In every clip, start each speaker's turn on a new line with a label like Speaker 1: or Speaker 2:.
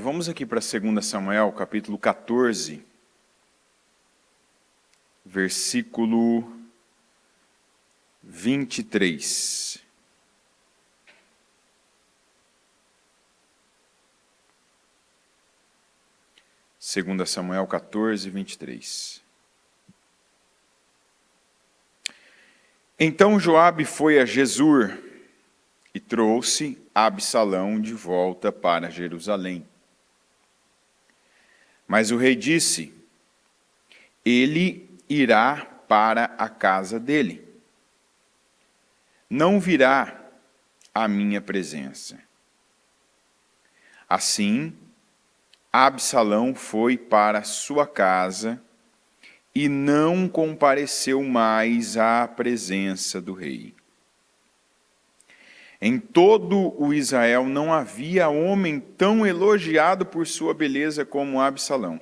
Speaker 1: Vamos aqui para 2 Samuel, capítulo 14, versículo 23. Segunda Samuel 14, 23. Então Joabe foi a Jesur e trouxe Absalão de volta para Jerusalém. Mas o rei disse: ele irá para a casa dele. Não virá à minha presença. Assim, Absalão foi para sua casa e não compareceu mais à presença do rei. Em todo o Israel não havia homem tão elogiado por sua beleza como Absalão.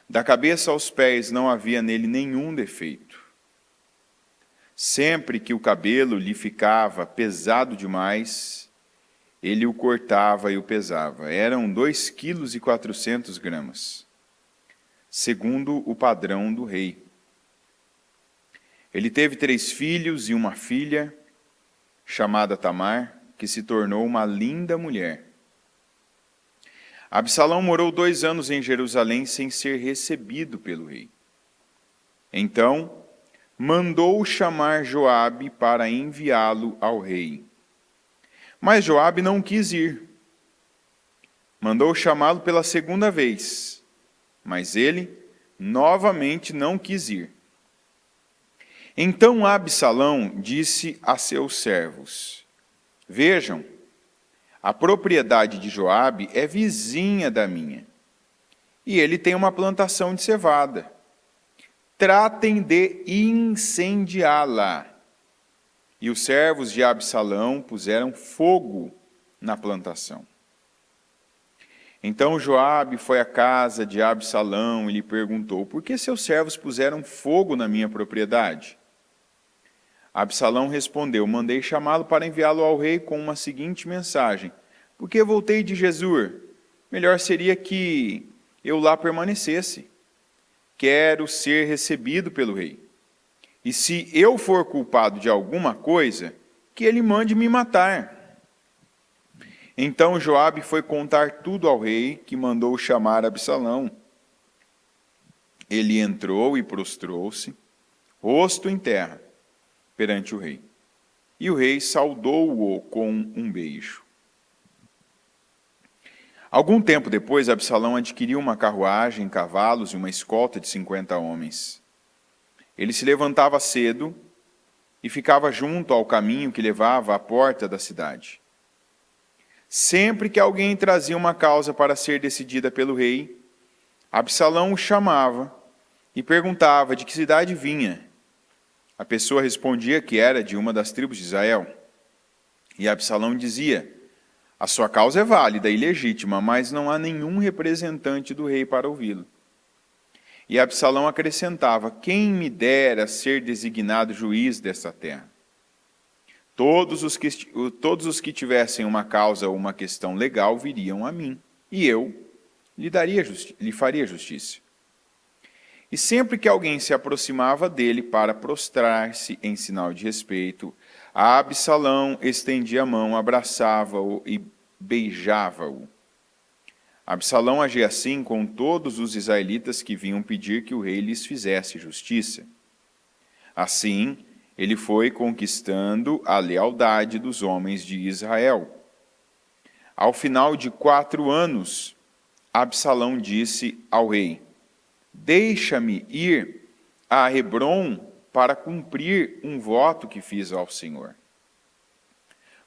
Speaker 1: Da cabeça aos pés não havia nele nenhum defeito. Sempre que o cabelo lhe ficava pesado demais, ele o cortava e o pesava. Eram 2,4 kg, segundo o padrão do rei. Ele teve 3 filhos e uma filha, chamada Tamar, que se tornou uma linda mulher. Absalão morou 2 anos em Jerusalém sem ser recebido pelo rei. Então, mandou chamar Joabe para enviá-lo ao rei. Mas Joabe não quis ir. Mandou chamá-lo pela 2ª vez, mas ele novamente não quis ir. Então Absalão disse a seus servos: vejam, a propriedade de Joabe é vizinha da minha, e ele tem uma plantação de cevada. Tratem de incendiá-la. E os servos de Absalão puseram fogo na plantação. Então Joabe foi à casa de Absalão e lhe perguntou: por que seus servos puseram fogo na minha propriedade? Absalão respondeu: mandei chamá-lo para enviá-lo ao rei com uma seguinte mensagem: porque voltei de Jesur, melhor seria que eu lá permanecesse. Quero ser recebido pelo rei. E se eu for culpado de alguma coisa, que ele mande me matar. Então Joabe foi contar tudo ao rei, que mandou chamar Absalão. Ele entrou e prostrou-se, rosto em terra, perante o rei. E o rei saudou-o com um beijo. Algum tempo depois, Absalão adquiriu uma carruagem, cavalos e uma escolta de 50 homens. Ele se levantava cedo e ficava junto ao caminho que levava à porta da cidade. Sempre que alguém trazia uma causa para ser decidida pelo rei, Absalão o chamava e perguntava de que cidade vinha. A pessoa respondia que era de uma das tribos de Israel. E Absalão dizia: a sua causa é válida e legítima, mas não há nenhum representante do rei para ouvi-lo. E Absalão acrescentava: quem me dera ser designado juiz desta terra? Todos os que tivessem uma causa ou uma questão legal viriam a mim, e eu lhe faria justiça. E sempre que alguém se aproximava dele para prostrar-se em sinal de respeito, Absalão estendia a mão, abraçava-o e beijava-o. Absalão agia assim com todos os israelitas que vinham pedir que o rei lhes fizesse justiça. Assim, ele foi conquistando a lealdade dos homens de Israel. Ao final de 4 anos, Absalão disse ao rei: deixa-me ir a Hebrom para cumprir um voto que fiz ao Senhor.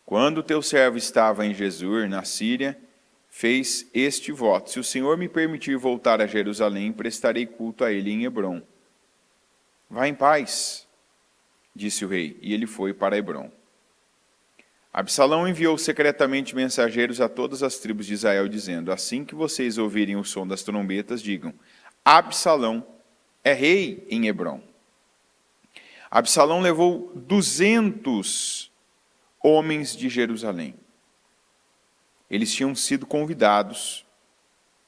Speaker 1: Quando teu servo estava em Jesur, na Síria, fez este voto: se o Senhor me permitir voltar a Jerusalém, prestarei culto a ele em Hebrom. Vá em paz, disse o rei, e ele foi para Hebrom. Absalão enviou secretamente mensageiros a todas as tribos de Israel, dizendo: assim que vocês ouvirem o som das trombetas, digam: Absalão é rei em Hebrom. Absalão levou 200 homens de Jerusalém. Eles tinham sido convidados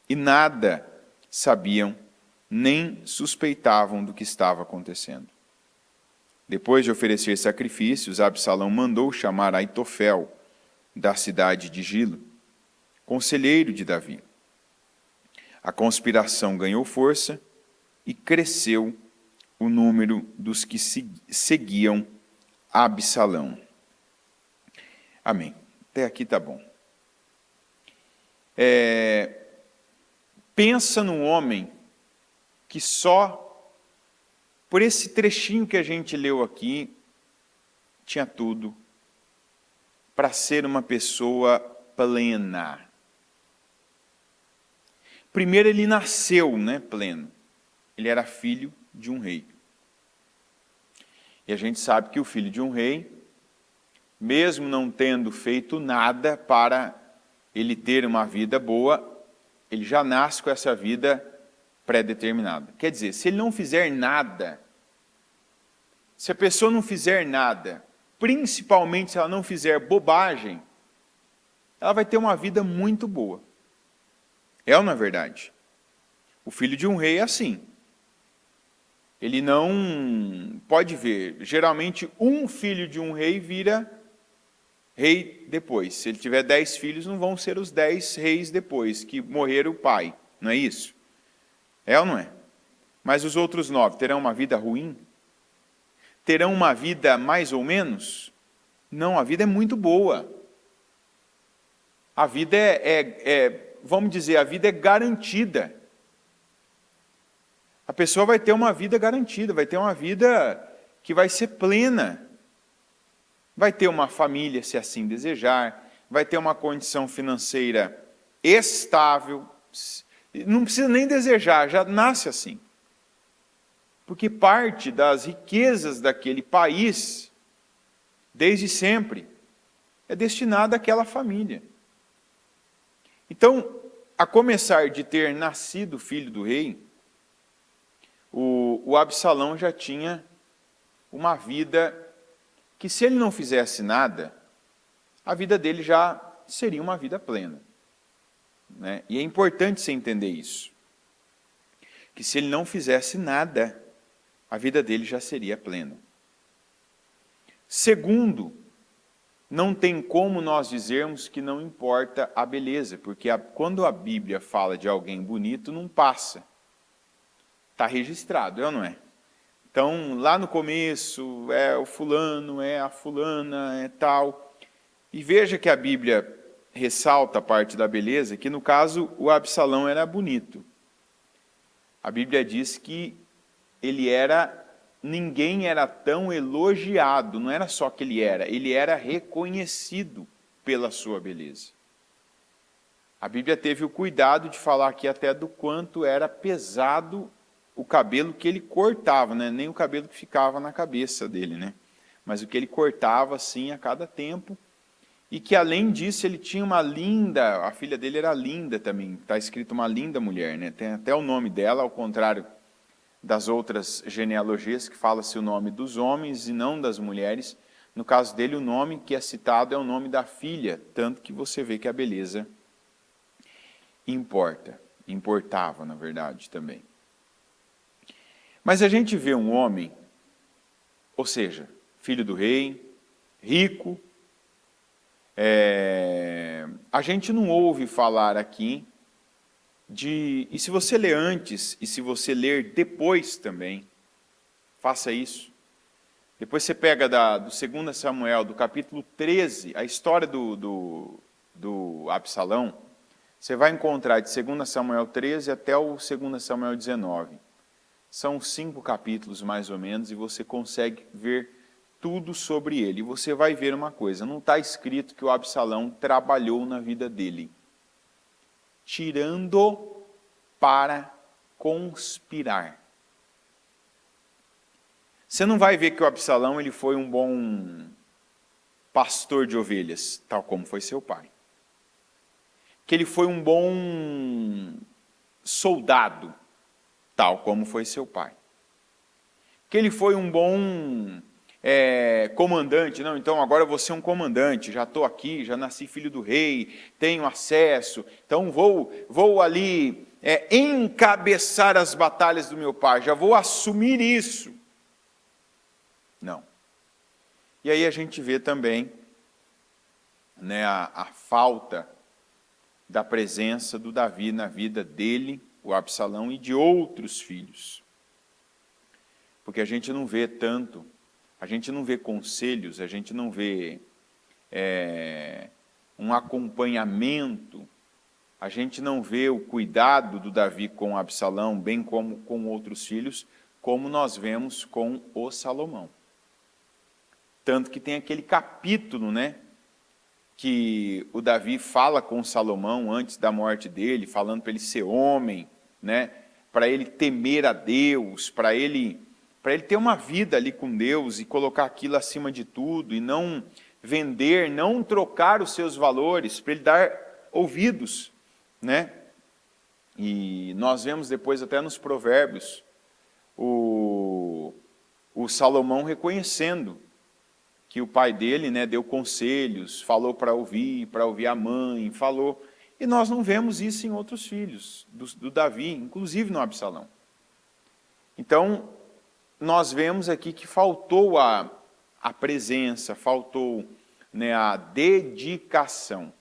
Speaker 1: e nada sabiam, nem suspeitavam do que estava acontecendo. Depois de oferecer sacrifícios, Absalão mandou chamar Aitofel, da cidade de Gilo, conselheiro de Davi. A conspiração ganhou força e cresceu o número dos que seguiam Absalão. Amém. Até aqui está bom. Pensa num homem que só por esse trechinho que a gente leu aqui tinha tudo para ser uma pessoa plena. Primeiro, ele nasceu, pleno. Ele era filho de um rei. E a gente sabe que o filho de um rei, mesmo não tendo feito nada para ele ter uma vida boa, ele já nasce com essa vida pré-determinada. Quer dizer, se ele não fizer nada, se a pessoa não fizer nada, principalmente se ela não fizer bobagem, ela vai ter uma vida muito boa. É ou não é verdade? O filho de um rei é assim. Ele não pode ver. Geralmente, um filho de um rei vira rei depois. Se ele tiver 10 filhos, não vão ser os 10 reis depois, que morreram o pai. Não é isso? É ou não é? Mas os outros 9 terão uma vida ruim? Terão uma vida mais ou menos? Não, a vida é muito boa. A vida vamos dizer, a vida é garantida. A pessoa vai ter uma vida garantida, vai ter uma vida que vai ser plena. Vai ter uma família, se assim desejar, vai ter uma condição financeira estável. Não precisa nem desejar, já nasce assim. Porque parte das riquezas daquele país, desde sempre, é destinada àquela família. Então, a começar de ter nascido filho do rei, o Absalão já tinha uma vida que, se ele não fizesse nada, a vida dele já seria uma vida plena. E é importante você entender isso. Que se ele não fizesse nada, a vida dele já seria plena. Segundo, não tem como nós dizermos que não importa a beleza, porque quando a Bíblia fala de alguém bonito, não passa. Está registrado, é ou não é? Então, lá no começo, é o fulano, é a fulana, é tal. E veja que a Bíblia ressalta a parte da beleza, que no caso o Absalão era bonito. A Bíblia diz que ninguém era tão elogiado, não era só que ele era reconhecido pela sua beleza. A Bíblia teve o cuidado de falar aqui até do quanto era pesado o cabelo que ele cortava, nem o cabelo que ficava na cabeça dele, mas o que ele cortava assim a cada tempo, e que além disso ele tinha uma linda, a filha dele era linda também, está escrito uma linda mulher, tem até o nome dela, ao contrário das outras genealogias que fala-se o nome dos homens e não das mulheres. No caso dele, o nome que é citado é o nome da filha, tanto que você vê que a beleza importava, na verdade, também. Mas a gente vê um homem, ou seja, filho do rei, rico. A gente não ouve falar aqui e se você ler antes e se você ler depois também, faça isso. Depois você pega do 2 Samuel, do capítulo 13, a história do Absalão, você vai encontrar de 2 Samuel 13 até o 2 Samuel 19. São 5 capítulos, mais ou menos, e você consegue ver tudo sobre ele. E você vai ver uma coisa, não está escrito que o Absalão trabalhou na vida dele, tirando para conspirar. Você não vai ver que o Absalão ele foi um bom pastor de ovelhas, tal como foi seu pai. Que ele foi um bom soldado, tal como foi seu pai. Que ele foi um bom comandante, não, então agora eu vou ser um comandante, já estou aqui, já nasci filho do rei, tenho acesso, então vou ali encabeçar as batalhas do meu pai, já vou assumir isso. Não. E aí a gente vê também, né, a falta da presença do Davi na vida dele, o Absalão, e de outros filhos. Porque a gente não vê tanto, a gente não vê conselhos, a gente não vê um acompanhamento, a gente não vê o cuidado do Davi com Absalão, bem como com outros filhos, como nós vemos com o Salomão. Tanto que tem aquele capítulo, né, que o Davi fala com Salomão antes da morte dele, falando para ele ser homem, né, para ele temer a Deus, para ele ter uma vida ali com Deus e colocar aquilo acima de tudo e não vender, não trocar os seus valores, para ele dar ouvidos, né? E nós vemos depois até nos Provérbios o Salomão reconhecendo que o pai dele, né, deu conselhos, falou para ouvir a mãe, falou. E nós não vemos isso em outros filhos do Davi, inclusive no Absalão. Então, nós vemos aqui que faltou a presença, faltou, né, a dedicação.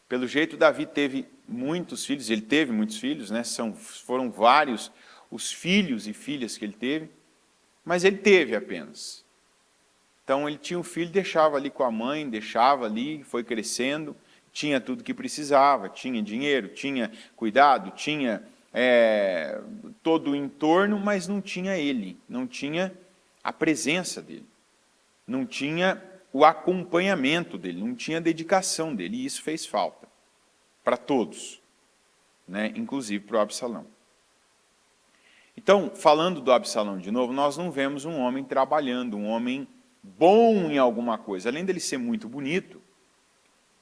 Speaker 1: Pelo jeito, Davi teve muitos filhos, ele teve muitos filhos, né, foram vários os filhos e filhas que ele teve, mas ele teve apenas. Então, ele tinha um filho, deixava ali com a mãe, deixava ali, foi crescendo, tinha tudo que precisava, tinha dinheiro, tinha cuidado, tinha todo o entorno, mas não tinha ele, não tinha a presença dele, não tinha o acompanhamento dele, não tinha a dedicação dele, e isso fez falta para todos, né? Inclusive para o Absalão. Então, falando do Absalão de novo, nós não vemos um homem trabalhando, um homem bom em alguma coisa. Além dele ser muito bonito,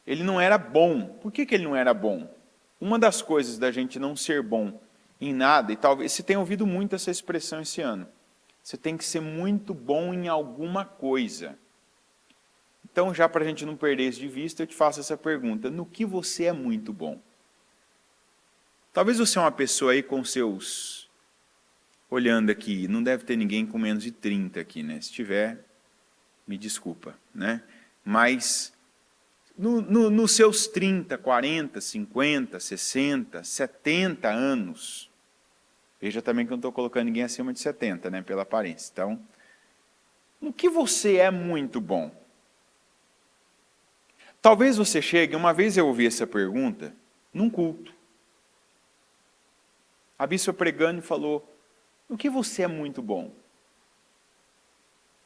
Speaker 1: ele não era bom. Por que ele não era bom? Uma das coisas da gente não ser bom em nada, e talvez você tenha ouvido muito essa expressão esse ano, você tem que ser muito bom em alguma coisa. Então, já para a gente não perder isso de vista, eu te faço essa pergunta: no que você é muito bom? Talvez você é uma pessoa aí com seus... Olhando aqui, não deve ter ninguém com menos de 30 aqui, né? Se tiver, me desculpa, né? Mas nos seus 30, 40, 50, 60, 70 anos, veja também que eu não estou colocando ninguém acima de 70, né? Pela aparência. Então, no que você é muito bom? Talvez você chegue, uma vez eu ouvi essa pergunta, num culto. A bispa pregando e falou: no que você é muito bom?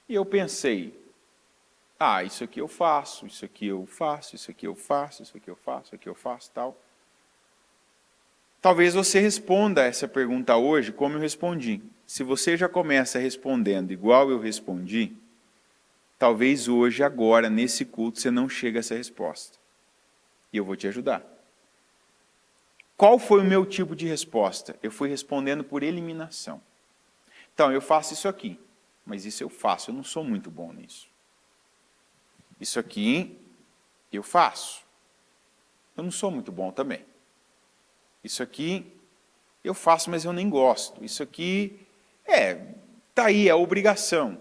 Speaker 1: E eu pensei: isso aqui eu faço, isso aqui eu faço, isso aqui eu faço, isso aqui eu faço, isso aqui eu faço, tal. Talvez você responda essa pergunta hoje como eu respondi. Se você já começa respondendo igual eu respondi, talvez hoje, agora, nesse culto, você não chegue a essa resposta. E eu vou te ajudar. Qual foi o meu tipo de resposta? Eu fui respondendo por eliminação. Então, eu faço isso aqui, mas isso eu faço, eu não sou muito bom nisso. Isso aqui eu faço, eu não sou muito bom também. Isso aqui eu faço, mas eu nem gosto. Isso aqui tá aí, é obrigação.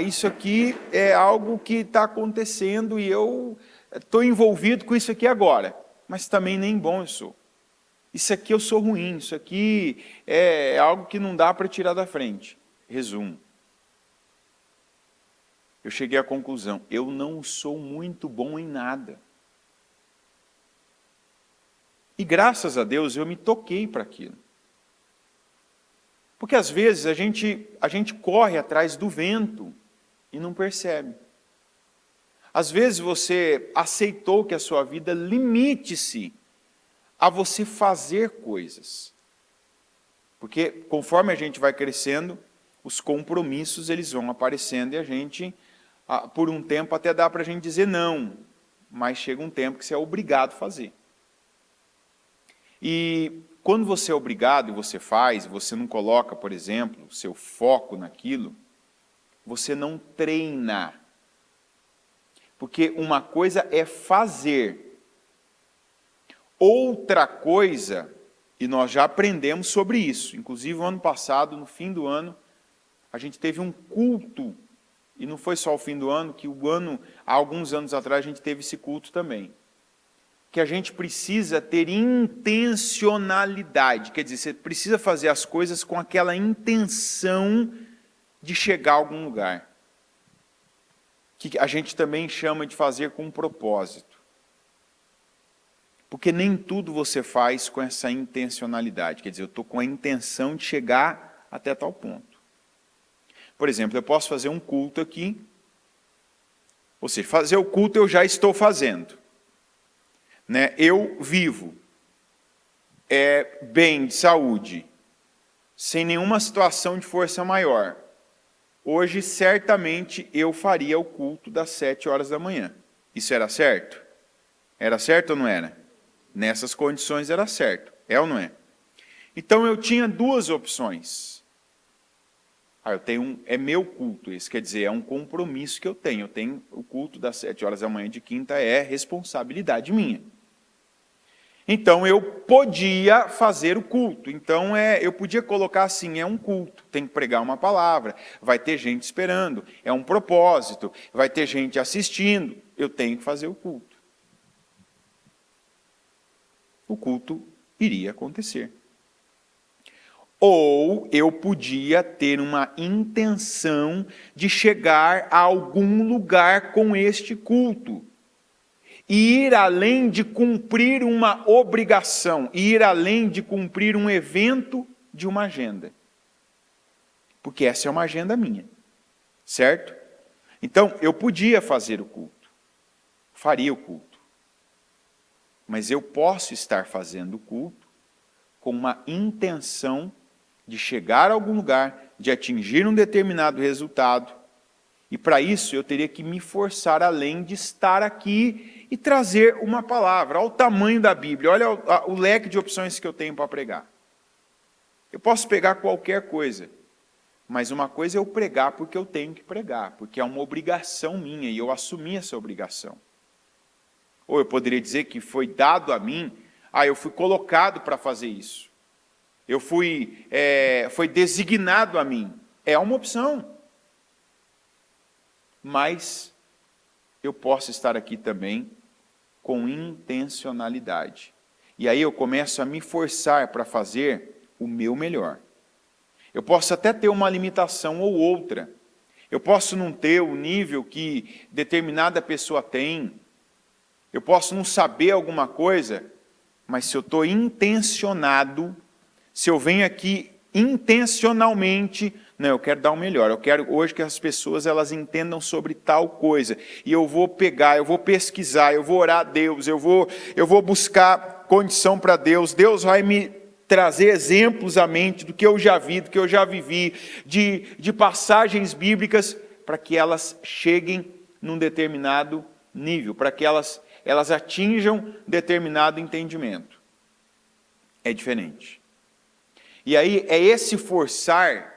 Speaker 1: Isso aqui é algo que está acontecendo e eu estou envolvido com isso aqui agora, mas também nem bom eu sou. Isso aqui eu sou ruim, isso aqui é algo que não dá para tirar da frente. Resumo. Eu cheguei à conclusão: eu não sou muito bom em nada. E graças a Deus eu me toquei para aquilo. Porque às vezes a gente corre atrás do vento e não percebe. Às vezes você aceitou que a sua vida limite-se a você fazer coisas. Porque conforme a gente vai crescendo, os compromissos eles vão aparecendo e a gente, por um tempo, até dá para a gente dizer não, mas chega um tempo que você é obrigado a fazer. E quando você é obrigado e você faz, você não coloca, por exemplo, o seu foco naquilo, você não treina. Porque uma coisa é fazer. Outra coisa, e nós já aprendemos sobre isso, inclusive o ano passado, no fim do ano, a gente teve um culto, e não foi só o fim do ano, que há alguns anos atrás a gente teve esse culto também. Que a gente precisa ter intencionalidade, quer dizer, você precisa fazer as coisas com aquela intenção de chegar a algum lugar. Que a gente também chama de fazer com um propósito. Porque nem tudo você faz com essa intencionalidade. Quer dizer, eu estou com a intenção de chegar até tal ponto. Por exemplo, eu posso fazer um culto aqui. Ou seja, fazer o culto eu já estou fazendo. Né? Eu vivo bem, de saúde, sem nenhuma situação de força maior. Hoje, certamente, eu faria o culto das 7 horas da manhã. Isso era certo? Era certo ou não era? Nessas condições era certo. É ou não é? Então, eu tinha duas opções. É meu culto, isso quer dizer, é um compromisso que eu tenho. Eu tenho o culto das 7 horas da manhã de quinta, é responsabilidade minha. Então, eu podia fazer o culto. Então, eu podia colocar assim, é um culto, tem que pregar uma palavra, vai ter gente esperando, é um propósito, vai ter gente assistindo, eu tenho que fazer o culto. O culto iria acontecer. Ou eu podia ter uma intenção de chegar a algum lugar com este culto. Ir além de cumprir uma obrigação, ir além de cumprir um evento de uma agenda. Porque essa é uma agenda minha, certo? Então, eu podia fazer o culto, faria o culto. Mas eu posso estar fazendo o culto com uma intenção de chegar a algum lugar, de atingir um determinado resultado. E para isso eu teria que me forçar além de estar aqui e trazer uma palavra. Olha o tamanho da Bíblia, olha o leque de opções que eu tenho para pregar. Eu posso pegar qualquer coisa, mas uma coisa é eu pregar porque eu tenho que pregar, porque é uma obrigação minha e eu assumi essa obrigação. Ou eu poderia dizer que foi dado a mim, eu fui colocado para fazer isso. Foi designado a mim. É uma opção. Mas eu posso estar aqui também com intencionalidade. E aí eu começo a me forçar para fazer o meu melhor. Eu posso até ter uma limitação ou outra. Eu posso não ter o nível que determinada pessoa tem. Eu posso não saber alguma coisa, mas se eu estou intencionado, se eu venho aqui intencionalmente, não, eu quero dar o melhor, eu quero hoje que as pessoas elas entendam sobre tal coisa, e eu vou pegar, eu vou pesquisar, eu vou orar a Deus, eu vou buscar condição para Deus, Deus vai me trazer exemplos à mente do que eu já vi, do que eu já vivi, de passagens bíblicas, para que elas cheguem num determinado nível, para que elas atinjam determinado entendimento. É diferente. E aí é esse forçar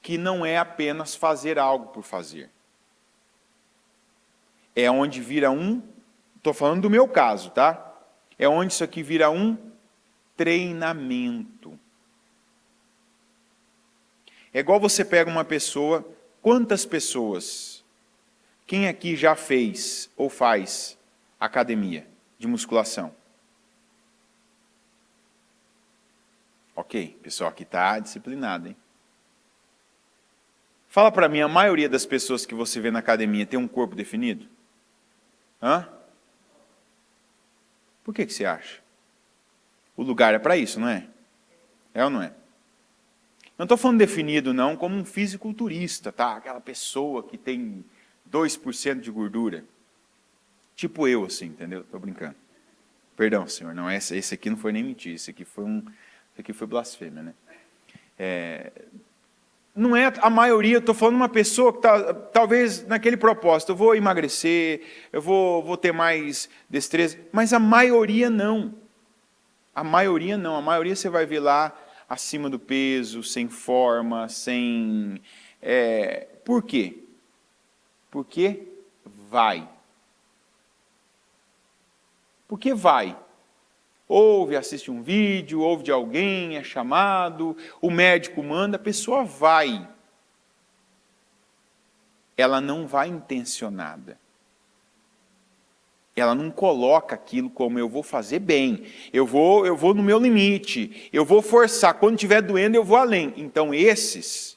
Speaker 1: que não é apenas fazer algo por fazer. É onde vira estou falando do meu caso, tá? É onde isso aqui vira um treinamento. É igual você pega uma pessoa, quantas pessoas, quem aqui já fez ou faz academia de musculação? Ok, pessoal aqui está disciplinado, hein? Fala para mim, a maioria das pessoas que você vê na academia tem um corpo definido? Hã? Por que você acha? O lugar é para isso, não é? É ou não é? Não estou falando definido, não, como um fisiculturista, tá? Aquela pessoa que tem 2% de gordura. Tipo eu, assim, entendeu? Estou brincando. Perdão, senhor, não, esse aqui não foi nem mentira, esse aqui foi blasfêmia, né? Não é a maioria, estou falando de uma pessoa que está, talvez, naquele propósito, eu vou emagrecer, eu vou ter mais destreza, mas a maioria não. A maioria não, a maioria você vai ver lá acima do peso, sem forma, sem Por quê? Porque vai. Porque vai. Ouve, assiste um vídeo, ouve de alguém, é chamado, o médico manda, a pessoa vai. Ela não vai intencionada. Ela não coloca aquilo como eu vou fazer bem, eu vou no meu limite, eu vou forçar, quando estiver doendo eu vou além. Então esses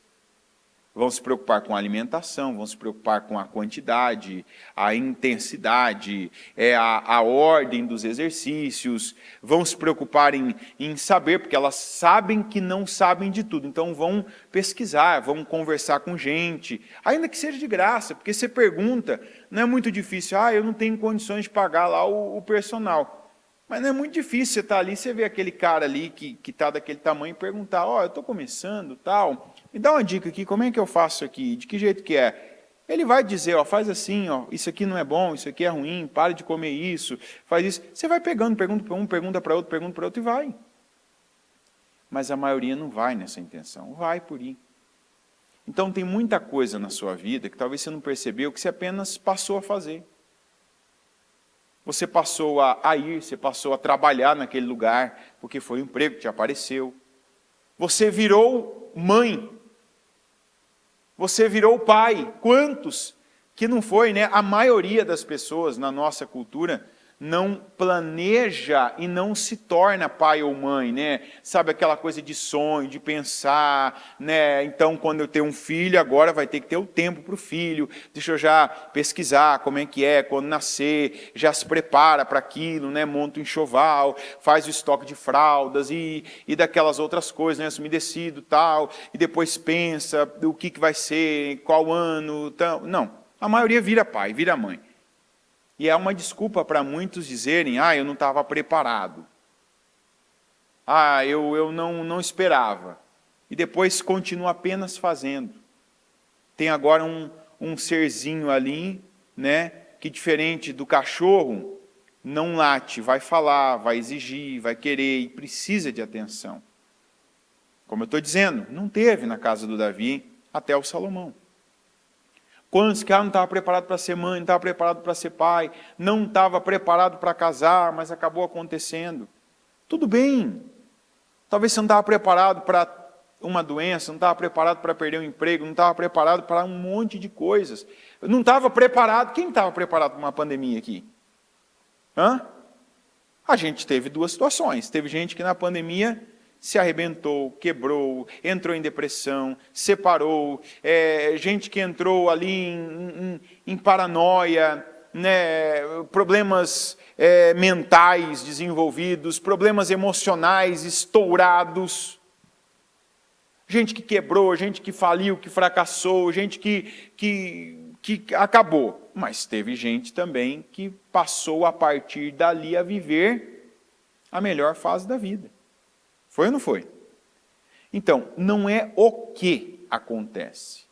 Speaker 1: vão se preocupar com a alimentação, vão se preocupar com a quantidade, a intensidade, a ordem dos exercícios, vão se preocupar em saber, porque elas sabem que não sabem de tudo, então vão pesquisar, vão conversar com gente, ainda que seja de graça, porque você pergunta, não é muito difícil, eu não tenho condições de pagar lá o personal. Mas não é muito difícil você estar ali, você vê aquele cara ali que está daquele tamanho e perguntar, eu estou começando, tal, me dá uma dica aqui, como é que eu faço aqui, de que jeito que é? Ele vai dizer, faz assim, isso aqui não é bom, isso aqui é ruim, pare de comer isso, faz isso. Você vai pegando, pergunta para um, pergunta para outro e vai. Mas a maioria não vai nessa intenção, vai por ir. Então tem muita coisa na sua vida que talvez você não percebeu, que você apenas passou a fazer. Você passou a ir, você passou a trabalhar naquele lugar, porque foi um emprego que te apareceu. Você virou mãe. Você virou pai. Quantos que não foi, né? A maioria das pessoas na nossa cultura não planeja e não se torna pai ou mãe, né? Sabe aquela coisa de sonho, de pensar, né? Então, quando eu tenho um filho, agora vai ter que ter o tempo para o filho. Deixa eu já pesquisar como é, quando nascer, já se prepara para aquilo, né? Monta um enxoval, faz o estoque de fraldas e daquelas outras coisas, né? Umedecido, tal, e depois pensa o que vai ser, qual ano, tal. Não, a maioria vira pai, vira mãe. E é uma desculpa para muitos dizerem, eu não estava preparado. Eu não esperava. E depois continua apenas fazendo. Tem agora um serzinho ali, né, que diferente do cachorro, não late, vai falar, vai exigir, vai querer e precisa de atenção. Como eu estou dizendo, não teve na casa do Davi até o Salomão. Quantos que não estava preparado para ser mãe, não estava preparado para ser pai, não estava preparado para casar, mas acabou acontecendo. Tudo bem. Talvez você não estava preparado para uma doença, não estava preparado para perder um emprego, não estava preparado para um monte de coisas. Não estava preparado. Quem estava preparado para uma pandemia aqui? A gente teve duas situações. Teve gente que na pandemia se arrebentou, quebrou, entrou em depressão, separou, gente que entrou ali em paranoia, né, problemas mentais desenvolvidos, problemas emocionais estourados, gente que quebrou, gente que faliu, que fracassou, gente que acabou. Mas teve gente também que passou a partir dali a viver a melhor fase da vida. Foi ou não foi? Então, não é o que acontece,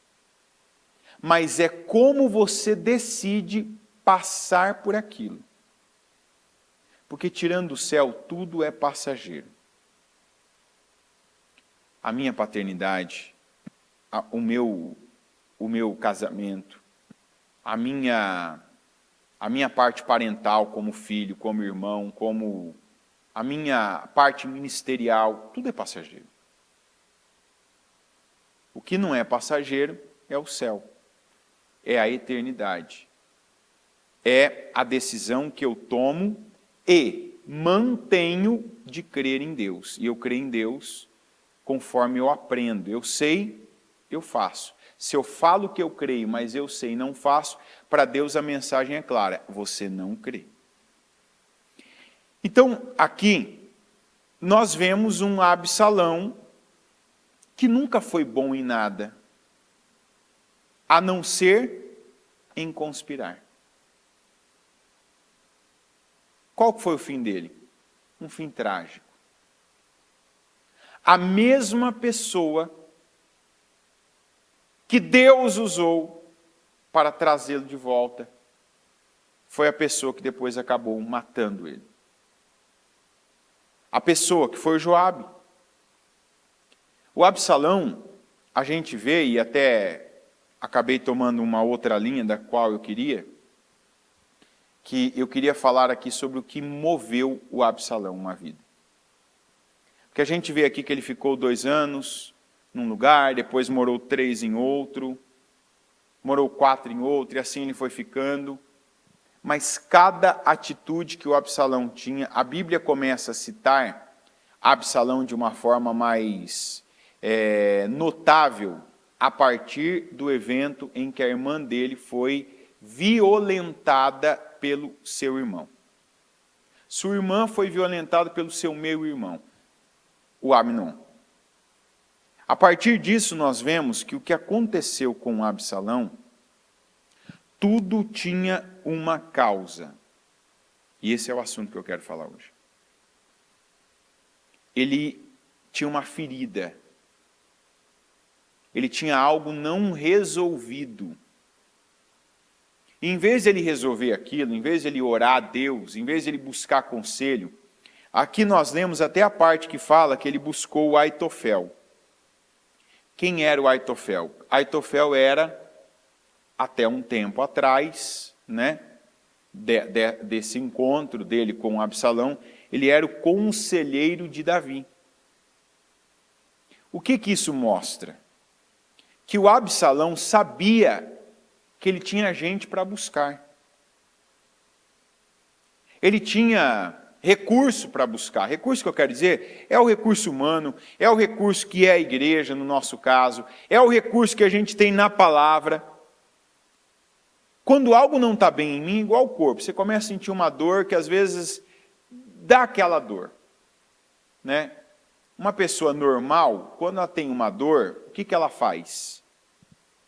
Speaker 1: mas é como você decide passar por aquilo. Porque tirando o céu, tudo é passageiro. A minha paternidade, o meu casamento, a minha parte parental como filho, como irmão, como a minha parte ministerial, tudo é passageiro. O que não é passageiro é o céu, é a eternidade. É a decisão que eu tomo e mantenho de crer em Deus. E eu creio em Deus conforme eu aprendo. Eu sei, eu faço. Se eu falo que eu creio, mas eu sei e não faço, para Deus a mensagem é clara: você não crê. Então, aqui, nós vemos um Absalão que nunca foi bom em nada, a não ser em conspirar. Qual foi o fim dele? Um fim trágico. A mesma pessoa que Deus usou para trazê-lo de volta foi a pessoa que depois acabou matando ele. A pessoa que foi o Joabe. O Absalão, a gente vê, e até acabei tomando uma outra linha da qual eu queria falar aqui sobre o que moveu o Absalão uma vida. Porque a gente vê aqui que ele ficou 2 anos num lugar, depois morou 3 em outro, morou 4 em outro, e assim ele foi ficando. Mas cada atitude que o Absalão tinha, a Bíblia começa a citar Absalão de uma forma mais notável a partir do evento em que a irmã dele foi violentada pelo seu irmão. Sua irmã foi violentada pelo seu meio-irmão, o Amnon. A partir disso, nós vemos que o que aconteceu com Absalão, tudo tinha uma causa. E esse é o assunto que eu quero falar hoje. Ele tinha uma ferida. Ele tinha algo não resolvido. E em vez de ele resolver aquilo, em vez de ele orar a Deus, em vez de ele buscar conselho, aqui nós lemos até a parte que fala que ele buscou o Aitofel. Quem era o Aitofel? Aitofel era, até um tempo atrás, desse encontro dele com Absalão, ele era o conselheiro de Davi. O que isso mostra? Que o Absalão sabia que ele tinha gente para buscar. Ele tinha recurso para buscar. Recurso que eu quero dizer é o recurso humano, é o recurso que é a igreja, no nosso caso, é o recurso que a gente tem na palavra. Quando algo não está bem em mim, igual o corpo, você começa a sentir uma dor que às vezes dá aquela dor. Uma pessoa normal, quando ela tem uma dor, o que ela faz?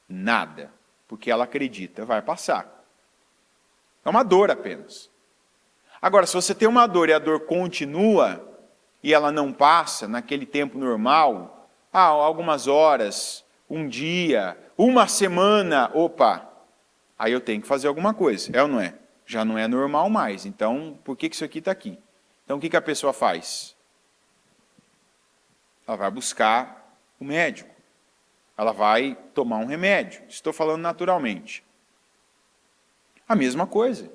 Speaker 1: Nada, porque ela acredita, vai passar. É uma dor apenas. Agora, se você tem uma dor e a dor continua, e ela não passa naquele tempo normal, algumas horas, um dia, uma semana, aí eu tenho que fazer alguma coisa, é ou não é? Já não é normal mais, então por que isso aqui está aqui? Então o que a pessoa faz? Ela vai buscar o médico. Ela vai tomar um remédio. Estou falando naturalmente. A mesma coisa.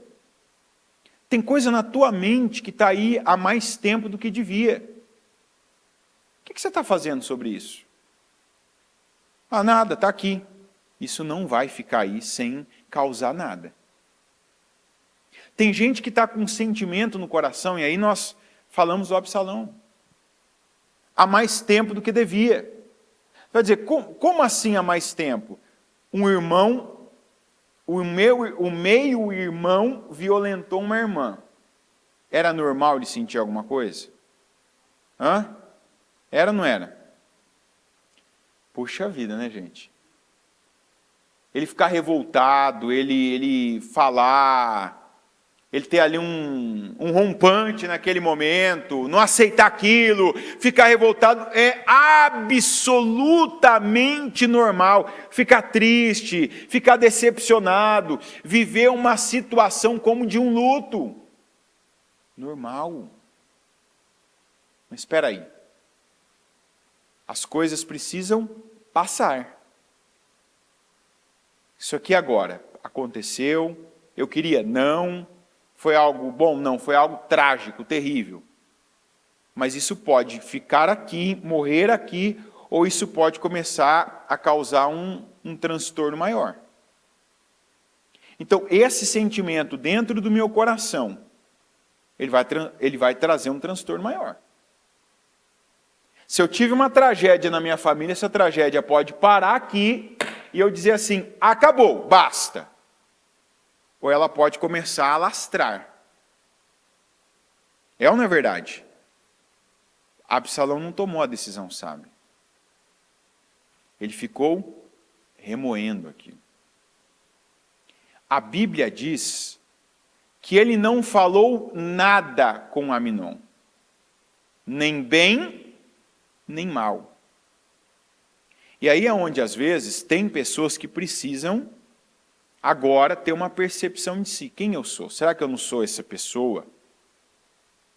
Speaker 1: Tem coisa na tua mente que está aí há mais tempo do que devia. O que você está fazendo sobre isso? Nada, está aqui. Isso não vai ficar aí sem causar nada. Tem gente que está com um sentimento no coração, e aí nós falamos do Absalão. Há mais tempo do que devia. Vai dizer, como assim há mais tempo? Um irmão, o meio-irmão violentou uma irmã. Era normal ele sentir alguma coisa? Era ou não era? Puxa vida, né, gente? Ele ficar revoltado, ele falar, ele ter ali um rompante naquele momento, não aceitar aquilo, ficar revoltado, é absolutamente normal. Ficar triste, ficar decepcionado, viver uma situação como de um luto. Normal. Mas espera aí. As coisas precisam passar. Isso aqui agora aconteceu, eu queria, não. Foi algo bom? Não, foi algo trágico, terrível. Mas isso pode ficar aqui, morrer aqui, ou isso pode começar a causar um transtorno maior. Então, esse sentimento dentro do meu coração, ele vai trazer um transtorno maior. Se eu tive uma tragédia na minha família, essa tragédia pode parar aqui e eu dizer assim, acabou, basta. Ou ela pode começar a alastrar. É ou não é verdade? Absalão não tomou a decisão sábia. Ele ficou remoendo aquilo. A Bíblia diz que ele não falou nada com Amnon. Nem bem, nem mal. E aí é onde, às vezes, tem pessoas que precisam agora ter uma percepção de si. Quem eu sou? Será que eu não sou essa pessoa?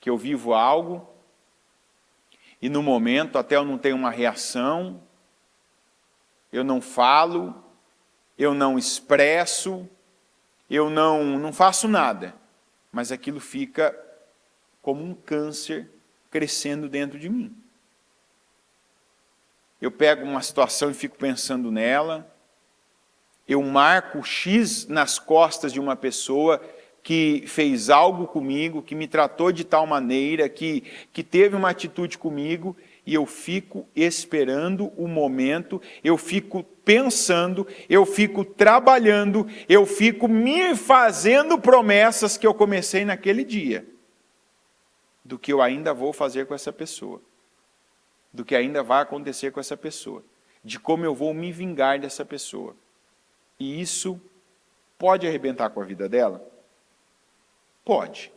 Speaker 1: Que eu vivo algo e no momento até eu não tenho uma reação, eu não falo, eu não expresso, eu não faço nada, mas aquilo fica como um câncer crescendo dentro de mim. Eu pego uma situação e fico pensando nela, eu marco X nas costas de uma pessoa que fez algo comigo, que me tratou de tal maneira, que teve uma atitude comigo, e eu fico esperando o momento, eu fico pensando, eu fico trabalhando, eu fico me fazendo promessas que eu comecei naquele dia, do que eu ainda vou fazer com essa pessoa, do que ainda vai acontecer com essa pessoa, de como eu vou me vingar dessa pessoa. E isso pode arrebentar com a vida dela? Pode.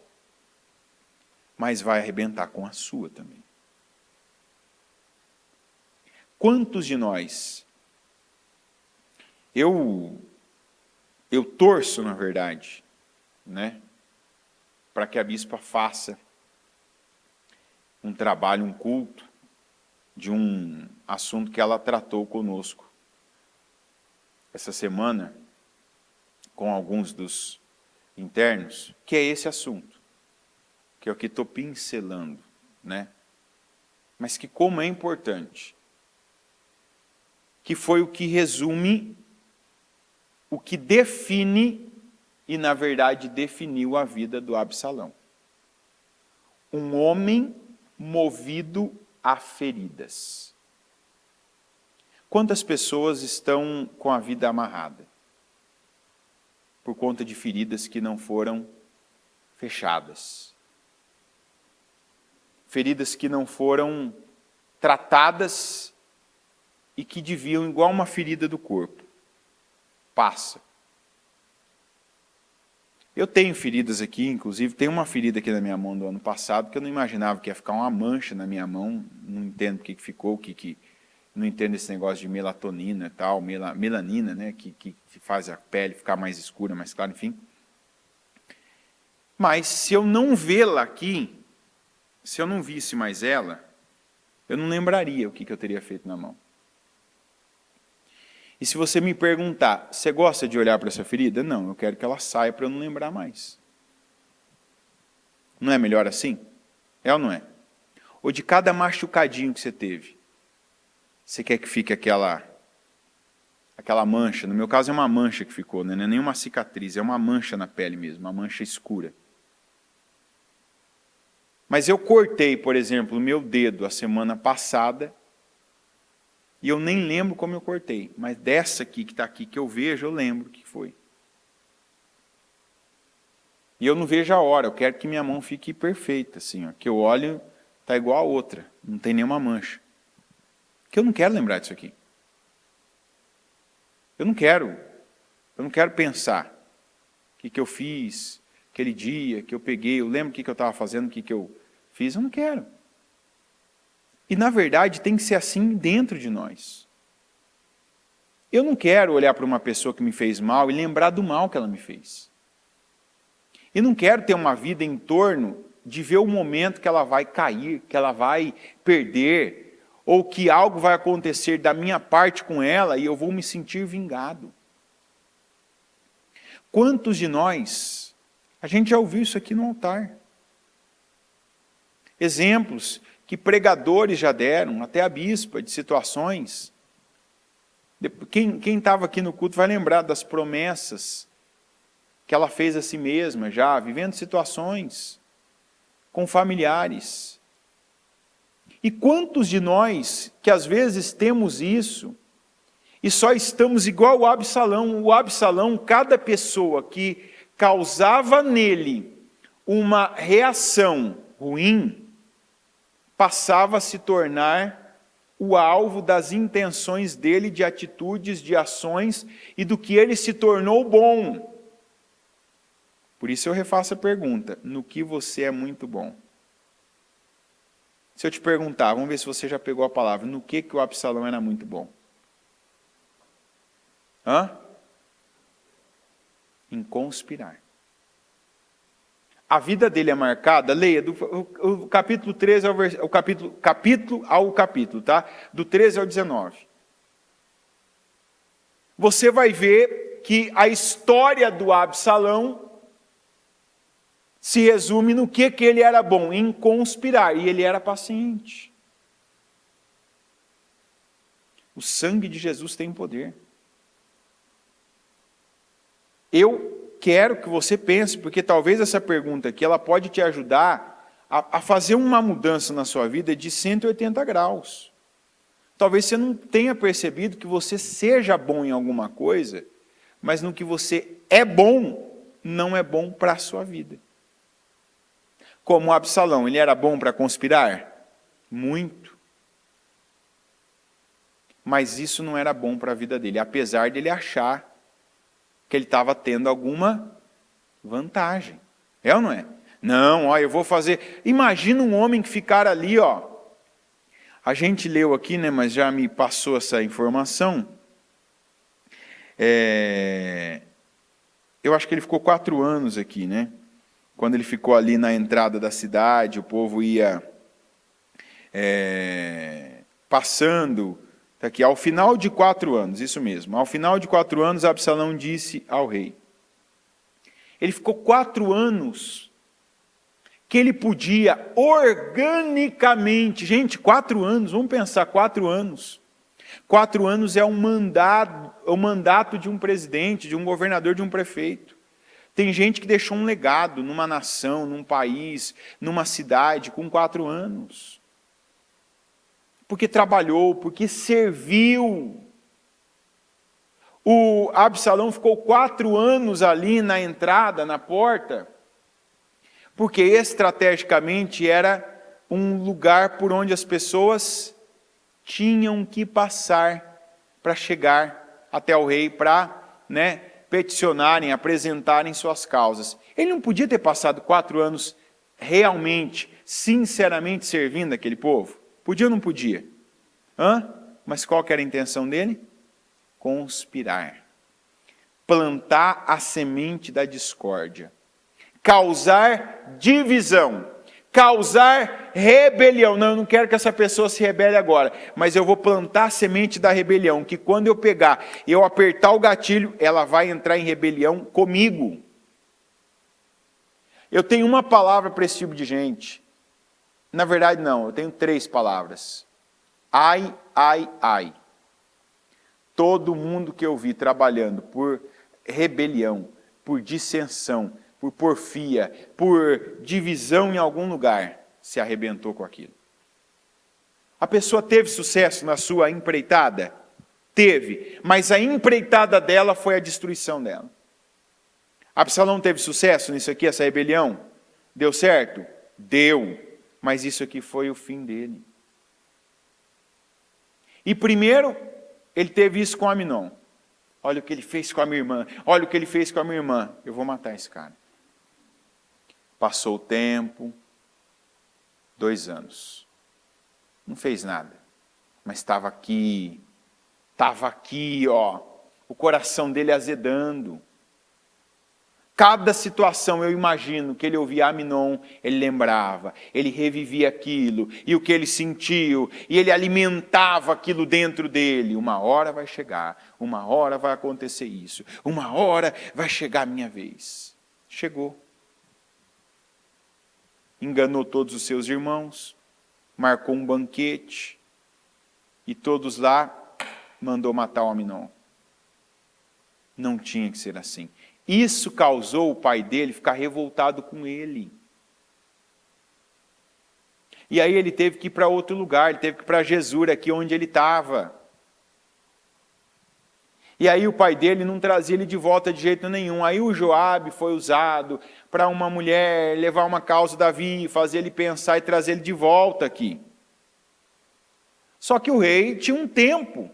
Speaker 1: Mas vai arrebentar com a sua também. Quantos de nós, eu torço, na verdade, né, para que a bispa faça um trabalho, um culto, de um assunto que ela tratou conosco essa semana, com alguns dos internos, que é esse assunto, que é o que estou pincelando, né? Mas que como é importante, que foi o que resume, o que define, e na verdade definiu a vida do Absalão. Um homem movido a feridas. Quantas pessoas estão com a vida amarrada? Por conta de feridas que não foram fechadas. Feridas que não foram tratadas e que deviam, igual uma ferida do corpo, passa. Eu tenho feridas aqui, inclusive tem uma ferida aqui na minha mão do ano passado que eu não imaginava que ia ficar uma mancha na minha mão, não entendo porque que ficou, não entendo esse negócio de melatonina e tal, melanina, né, que faz a pele ficar mais escura, mais clara, enfim. Mas se eu não vê-la aqui, se eu não visse mais ela, eu não lembraria o que eu teria feito na mão. E se você me perguntar, você gosta de olhar para essa ferida? Não, eu quero que ela saia para eu não lembrar mais. Não é melhor assim? É ou não é? Ou de cada machucadinho que você teve, você quer que fique aquela mancha? No meu caso é uma mancha que ficou, né? Não é nem uma cicatriz, é uma mancha na pele mesmo, uma mancha escura. Mas eu cortei, por exemplo, o meu dedo a semana passada, e eu nem lembro como eu cortei, mas dessa aqui que está aqui, que eu vejo, eu lembro o que foi. E eu não vejo a hora, eu quero que minha mão fique perfeita, assim, ó, que eu olho, está igual a outra, não tem nenhuma mancha. Porque eu não quero lembrar disso aqui. Eu não quero pensar o que eu fiz, aquele dia que eu peguei, eu lembro o que eu estava fazendo, o que eu fiz, eu não quero. E, na verdade, tem que ser assim dentro de nós. Eu não quero olhar para uma pessoa que me fez mal e lembrar do mal que ela me fez. E não quero ter uma vida em torno de ver o momento que ela vai cair, que ela vai perder, ou que algo vai acontecer da minha parte com ela e eu vou me sentir vingado. Quantos de nós, a gente já ouviu isso aqui no altar. Exemplos que pregadores já deram, até a bispa, de situações. Quem estava aqui no culto vai lembrar das promessas que ela fez a si mesma já, vivendo situações com familiares. E quantos de nós que às vezes temos isso e só estamos igual o Absalão? O Absalão, cada pessoa que causava nele uma reação ruim, passava a se tornar o alvo das intenções dele, de atitudes, de ações, e do que ele se tornou bom. Por isso eu refaço a pergunta, no que você é muito bom? Se eu te perguntar, vamos ver se você já pegou a palavra, no que o Absalão era muito bom? Em conspirar. A vida dele é marcada, leia, o capítulo 13 ao capítulo, tá? Do 13 ao 19. você vai ver que a história do Absalão se resume no que ele era bom, em conspirar, e ele era paciente. O sangue de Jesus tem poder. Eu quero que você pense, porque talvez essa pergunta aqui, ela pode te ajudar a fazer uma mudança na sua vida de 180 graus. Talvez você não tenha percebido que você seja bom em alguma coisa, mas no que você é bom, não é bom para a sua vida. Como o Absalão, ele era bom para conspirar? Muito. Mas isso não era bom para a vida dele, apesar de ele achar que ele estava tendo alguma vantagem. É ou não é? Não, ó, eu vou fazer... Imagina um homem que ficar ali, ó. A gente leu aqui, né, mas já me passou essa informação. Eu acho que ele ficou 4 anos aqui, né? Quando ele ficou ali na entrada da cidade, o povo ia passando... Está aqui, ao final de 4 anos, isso mesmo. Ao final de 4 anos, Absalão disse ao rei. Ele ficou 4 anos que ele podia organicamente... Gente, 4 anos, vamos pensar, 4 anos. 4 anos é o mandato de um presidente, de um governador, de um prefeito. Tem gente que deixou um legado numa nação, num país, numa cidade, com 4 anos. Porque trabalhou, porque serviu. O Absalão ficou 4 anos ali na entrada, na porta, porque estrategicamente era um lugar por onde as pessoas tinham que passar para chegar até o rei, para, peticionarem, apresentarem suas causas. Ele não podia ter passado 4 anos realmente, sinceramente servindo aquele povo? Podia ou não podia? Mas qual que era a intenção dele? Conspirar. Plantar a semente da discórdia. Causar divisão. Causar rebelião. Não, eu não quero que essa pessoa se rebele agora, mas eu vou plantar a semente da rebelião, que quando eu pegar e eu apertar o gatilho, ela vai entrar em rebelião comigo. Eu tenho uma palavra para esse tipo de gente. Na verdade, não, eu tenho 3 palavras. Ai, ai, ai. Todo mundo que eu vi trabalhando por rebelião, por dissensão, por porfia, por divisão em algum lugar, se arrebentou com aquilo. A pessoa teve sucesso na sua empreitada? Teve, mas a empreitada dela foi a destruição dela. Absalão teve sucesso nisso aqui, essa rebelião? Deu certo? Deu. Mas isso aqui foi o fim dele. E primeiro, ele teve isso com Aminon. Olha o que ele fez com a minha irmã. Olha o que ele fez com a minha irmã. Eu vou matar esse cara. Passou o tempo. 2 anos. Não fez nada. Mas estava aqui, ó. O coração dele azedando. Cada situação, eu imagino, que ele ouvia Aminon, ele lembrava, ele revivia aquilo, e o que ele sentiu, e ele alimentava aquilo dentro dele. Uma hora vai chegar, uma hora vai acontecer isso, uma hora vai chegar a minha vez. Chegou. Enganou todos os seus irmãos, marcou um banquete, e todos lá mandou matar o Aminon. Não tinha que ser assim. Isso causou o pai dele ficar revoltado com ele. E aí ele teve que ir para outro lugar, ele teve que ir para Gesur, aqui onde ele estava. E aí o pai dele não trazia ele de volta de jeito nenhum. Aí o Joabe foi usado para uma mulher levar uma causa Davi, fazer ele pensar e trazer ele de volta aqui. Só que o rei tinha um tempo.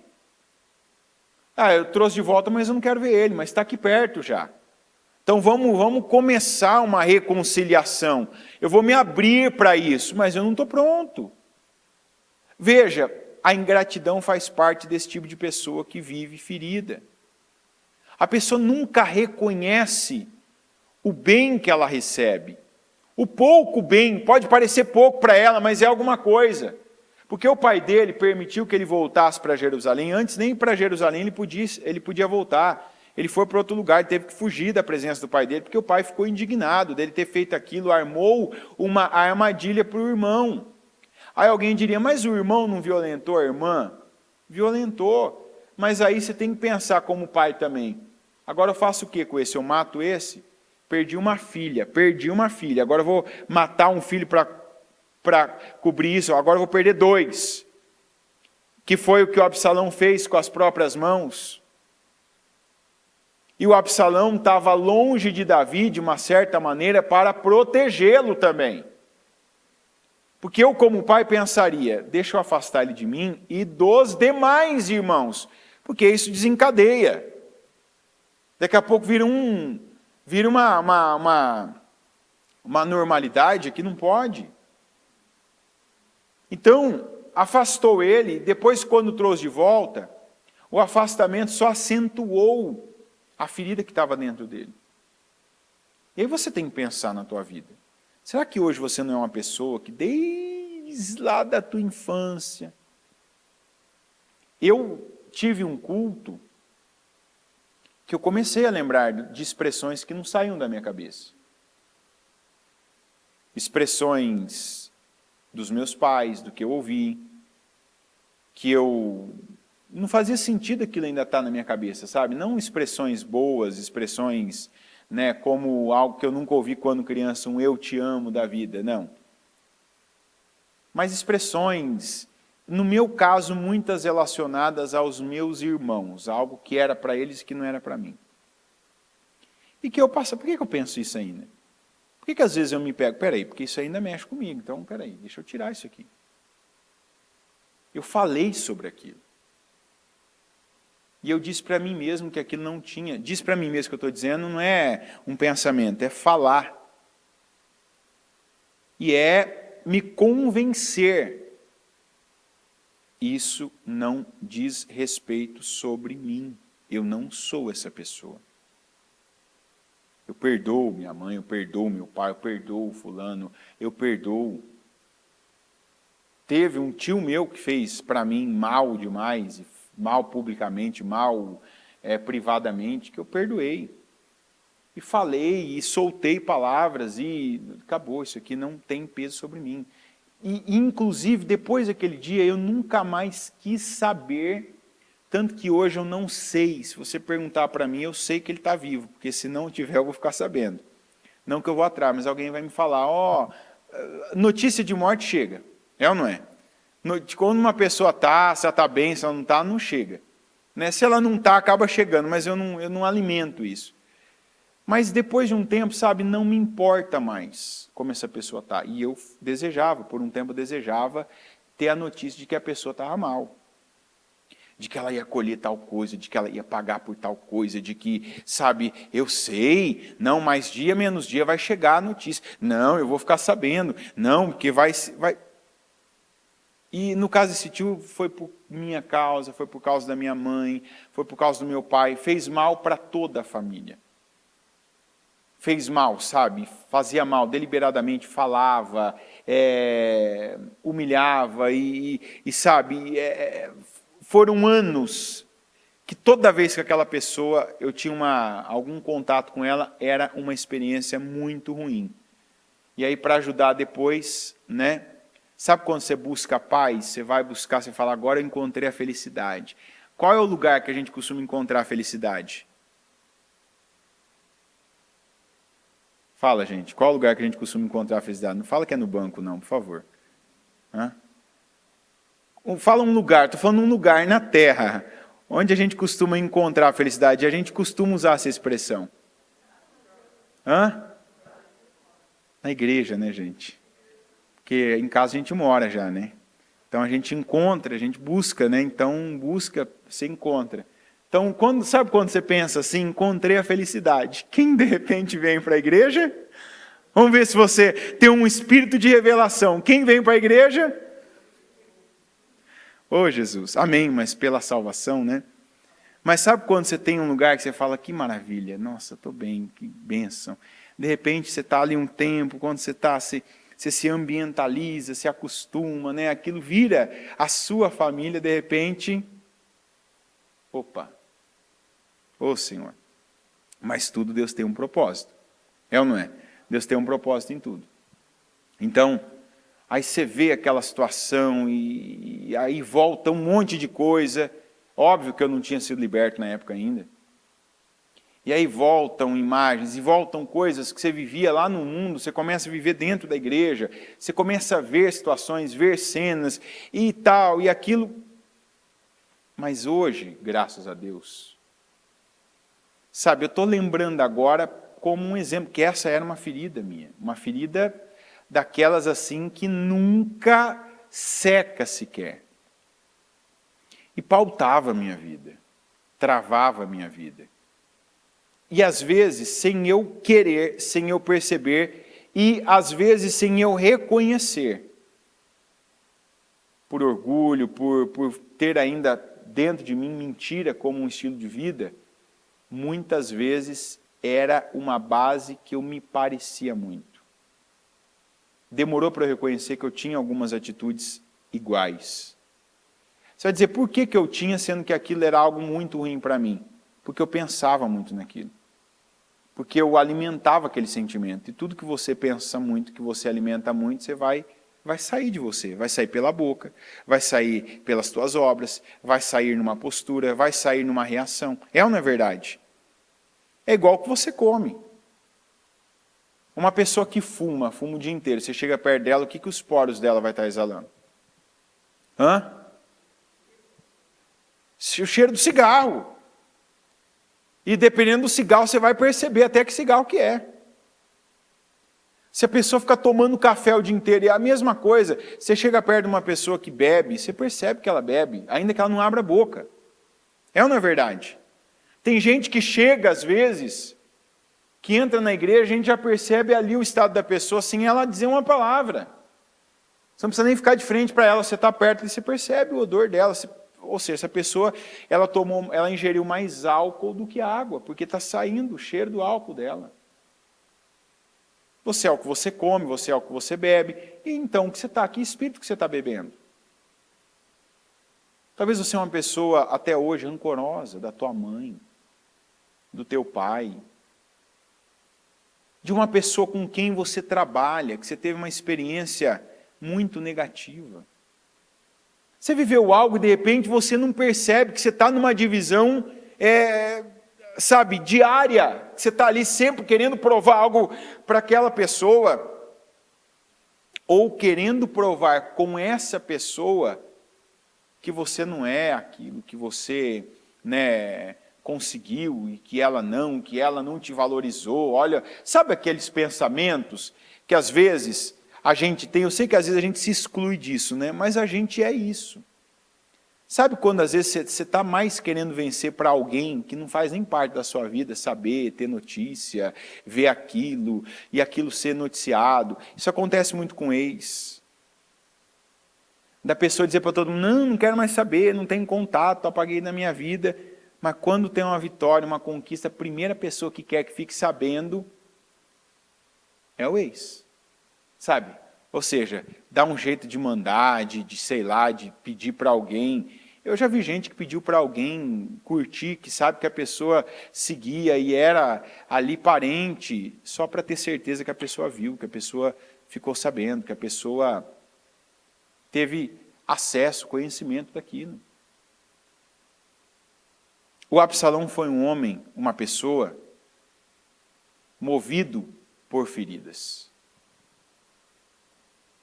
Speaker 1: Eu trouxe de volta, mas eu não quero ver ele, mas está aqui perto já. Então vamos começar uma reconciliação. Eu vou me abrir para isso, mas eu não estou pronto. Veja, a ingratidão faz parte desse tipo de pessoa que vive ferida. A pessoa nunca reconhece o bem que ela recebe. O pouco bem, pode parecer pouco para ela, mas é alguma coisa. Porque o pai dele permitiu que ele voltasse para Jerusalém. Antes nem para Jerusalém ele podia voltar. Ele foi para outro lugar, ele teve que fugir da presença do pai dele, porque o pai ficou indignado dele ter feito aquilo, armou uma armadilha para o irmão. Aí alguém diria, mas o irmão não violentou a irmã? Violentou. Mas aí você tem que pensar como pai também. Agora eu faço o que com esse? Eu mato esse? Perdi uma filha. Agora eu vou matar um filho para cobrir isso. Agora eu vou perder 2. Que foi o que o Absalão fez com as próprias mãos. E o Absalão estava longe de Davi, de uma certa maneira, para protegê-lo também. Porque eu, como pai, pensaria, deixa eu afastar ele de mim e dos demais irmãos, porque isso desencadeia. Daqui a pouco vira uma normalidade que não pode. Então, afastou ele, depois quando trouxe de volta, o afastamento só acentuou a ferida que estava dentro dele. E aí você tem que pensar na tua vida. Será que hoje você não é uma pessoa que desde lá da tua infância... Eu tive um culto que eu comecei a lembrar de expressões que não saíam da minha cabeça. Expressões dos meus pais, do que eu ouvi, que eu... Não fazia sentido aquilo ainda estar na minha cabeça, sabe? Não expressões boas, expressões, né, como algo que eu nunca ouvi quando criança, um eu te amo da vida, não. Mas expressões, no meu caso, muitas relacionadas aos meus irmãos, algo que era para eles e que não era para mim. E que eu passo, por que eu penso isso ainda? Por que às vezes eu me pego, peraí, porque isso ainda mexe comigo, então peraí, deixa eu tirar isso aqui. Eu falei sobre aquilo. E eu disse para mim mesmo que aquilo não tinha. Disse para mim mesmo que eu estou dizendo não é um pensamento, é falar. E é me convencer. Isso não diz respeito sobre mim. Eu não sou essa pessoa. Eu perdoo minha mãe, eu perdoo meu pai, eu perdoo fulano, eu perdoo. Teve um tio meu que fez para mim mal demais, mal publicamente, mal privadamente, que eu perdoei. E falei, e soltei palavras, e acabou, isso aqui não tem peso sobre mim. E inclusive, depois daquele dia, eu nunca mais quis saber, tanto que hoje eu não sei, se você perguntar para mim, eu sei que ele está vivo, porque se não tiver, eu vou ficar sabendo. Não que eu vou atrás, mas alguém vai me falar, notícia de morte chega, é ou não é? Quando uma pessoa está, se ela está bem, se ela não está, não chega. Né? Se ela não está, acaba chegando, mas eu não alimento isso. Mas depois de um tempo, sabe, não me importa mais como essa pessoa está. E eu desejava, por um tempo eu desejava ter a notícia de que a pessoa estava mal. De que ela ia colher tal coisa, de que ela ia pagar por tal coisa, de que, sabe, eu sei, não, mais dia menos dia vai chegar a notícia. Não, eu vou ficar sabendo. Não, porque vai. E no caso desse tio, foi por minha causa, foi por causa da minha mãe, foi por causa do meu pai, fez mal para toda a família. Fez mal, sabe? Fazia mal, deliberadamente falava, humilhava e sabe, foram anos que toda vez que aquela pessoa, eu tinha algum contato com ela, era uma experiência muito ruim. E aí para ajudar depois, né? Sabe quando você busca paz, você vai buscar, você fala, agora eu encontrei a felicidade. Qual é o lugar que a gente costuma encontrar a felicidade? Fala, gente, qual é o lugar que a gente costuma encontrar a felicidade? Não fala que é no banco, não, por favor. Fala um lugar, estou falando um lugar na terra, onde a gente costuma encontrar a felicidade, e a gente costuma usar essa expressão. Na igreja, né, gente? Porque em casa a gente mora já, né? Então a gente encontra, a gente busca, né? Então busca, você encontra. Então, sabe quando você pensa assim, encontrei a felicidade? Quem de repente vem para a igreja? Vamos ver se você tem um espírito de revelação. Quem vem para a igreja? Oh, Jesus, amém, mas pela salvação, né? Mas sabe quando você tem um lugar que você fala, que maravilha, nossa, estou bem, que bênção. De repente você está ali um tempo, quando você está, você se ambientaliza, se acostuma, né? Aquilo vira a sua família, de repente, opa, ô Senhor, mas tudo Deus tem um propósito, é ou não é? Deus tem um propósito em tudo. Então, aí você vê aquela situação e aí volta um monte de coisa, óbvio que eu não tinha sido liberto na época ainda, e aí voltam imagens e voltam coisas que você vivia lá no mundo, você começa a viver dentro da igreja, você começa a ver situações, ver cenas e tal, e aquilo. Mas hoje, graças a Deus, sabe, eu estou lembrando agora como um exemplo, que essa era uma ferida minha, uma ferida daquelas assim que nunca seca sequer. E pautava a minha vida, travava a minha vida. E às vezes, sem eu querer, sem eu perceber, e às vezes sem eu reconhecer, por orgulho, por ter ainda dentro de mim mentira como um estilo de vida, muitas vezes era uma base que eu me parecia muito. Demorou para eu reconhecer que eu tinha algumas atitudes iguais. Você vai dizer, por que eu tinha, sendo que aquilo era algo muito ruim para mim? Porque eu pensava muito naquilo. Porque eu alimentava aquele sentimento. E tudo que você pensa muito, que você alimenta muito, você vai sair de você. Vai sair pela boca, vai sair pelas tuas obras, vai sair numa postura, vai sair numa reação. É ou não é verdade? É igual que você come. Uma pessoa que fuma o dia inteiro, você chega perto dela, o que os poros dela vai estar exalando? O cheiro do cigarro. E dependendo do cigarro, você vai perceber até que cigarro que é. Se a pessoa ficar tomando café o dia inteiro, e é a mesma coisa, você chega perto de uma pessoa que bebe, você percebe que ela bebe, ainda que ela não abra a boca. É ou não é verdade? Tem gente que chega, às vezes, que entra na igreja, a gente já percebe ali o estado da pessoa, sem ela dizer uma palavra. Você não precisa nem ficar de frente para ela, você está perto e você percebe o odor dela. Ou seja, essa pessoa, ela ingeriu mais álcool do que água, porque está saindo o cheiro do álcool dela. Você é o que você come, você é o que você bebe, e então o que você está, que espírito que você está bebendo? Talvez você é uma pessoa, até hoje, rancorosa da tua mãe, do teu pai, de uma pessoa com quem você trabalha, que você teve uma experiência muito negativa. Você viveu algo e de repente você não percebe que você está numa divisão, diária, que você está ali sempre querendo provar algo para aquela pessoa, ou querendo provar com essa pessoa que você não é aquilo, que você conseguiu e que ela não te valorizou. Olha, sabe aqueles pensamentos que às vezes a gente tem, eu sei que às vezes a gente se exclui disso, mas a gente é isso. Sabe quando às vezes você está mais querendo vencer para alguém que não faz nem parte da sua vida, saber, ter notícia, ver aquilo, e aquilo ser noticiado? Isso acontece muito com ex. Da pessoa dizer para todo mundo, não quero mais saber, não tenho contato, apaguei na minha vida. Mas quando tem uma vitória, uma conquista, a primeira pessoa que quer que fique sabendo é o ex. Sabe? Ou seja, dá um jeito de mandar, de pedir para alguém. Eu já vi gente que pediu para alguém curtir, que sabe que a pessoa seguia e era ali parente, só para ter certeza que a pessoa viu, que a pessoa ficou sabendo, que a pessoa teve acesso, conhecimento daquilo. O Absalão foi um homem, uma pessoa, movido por feridas.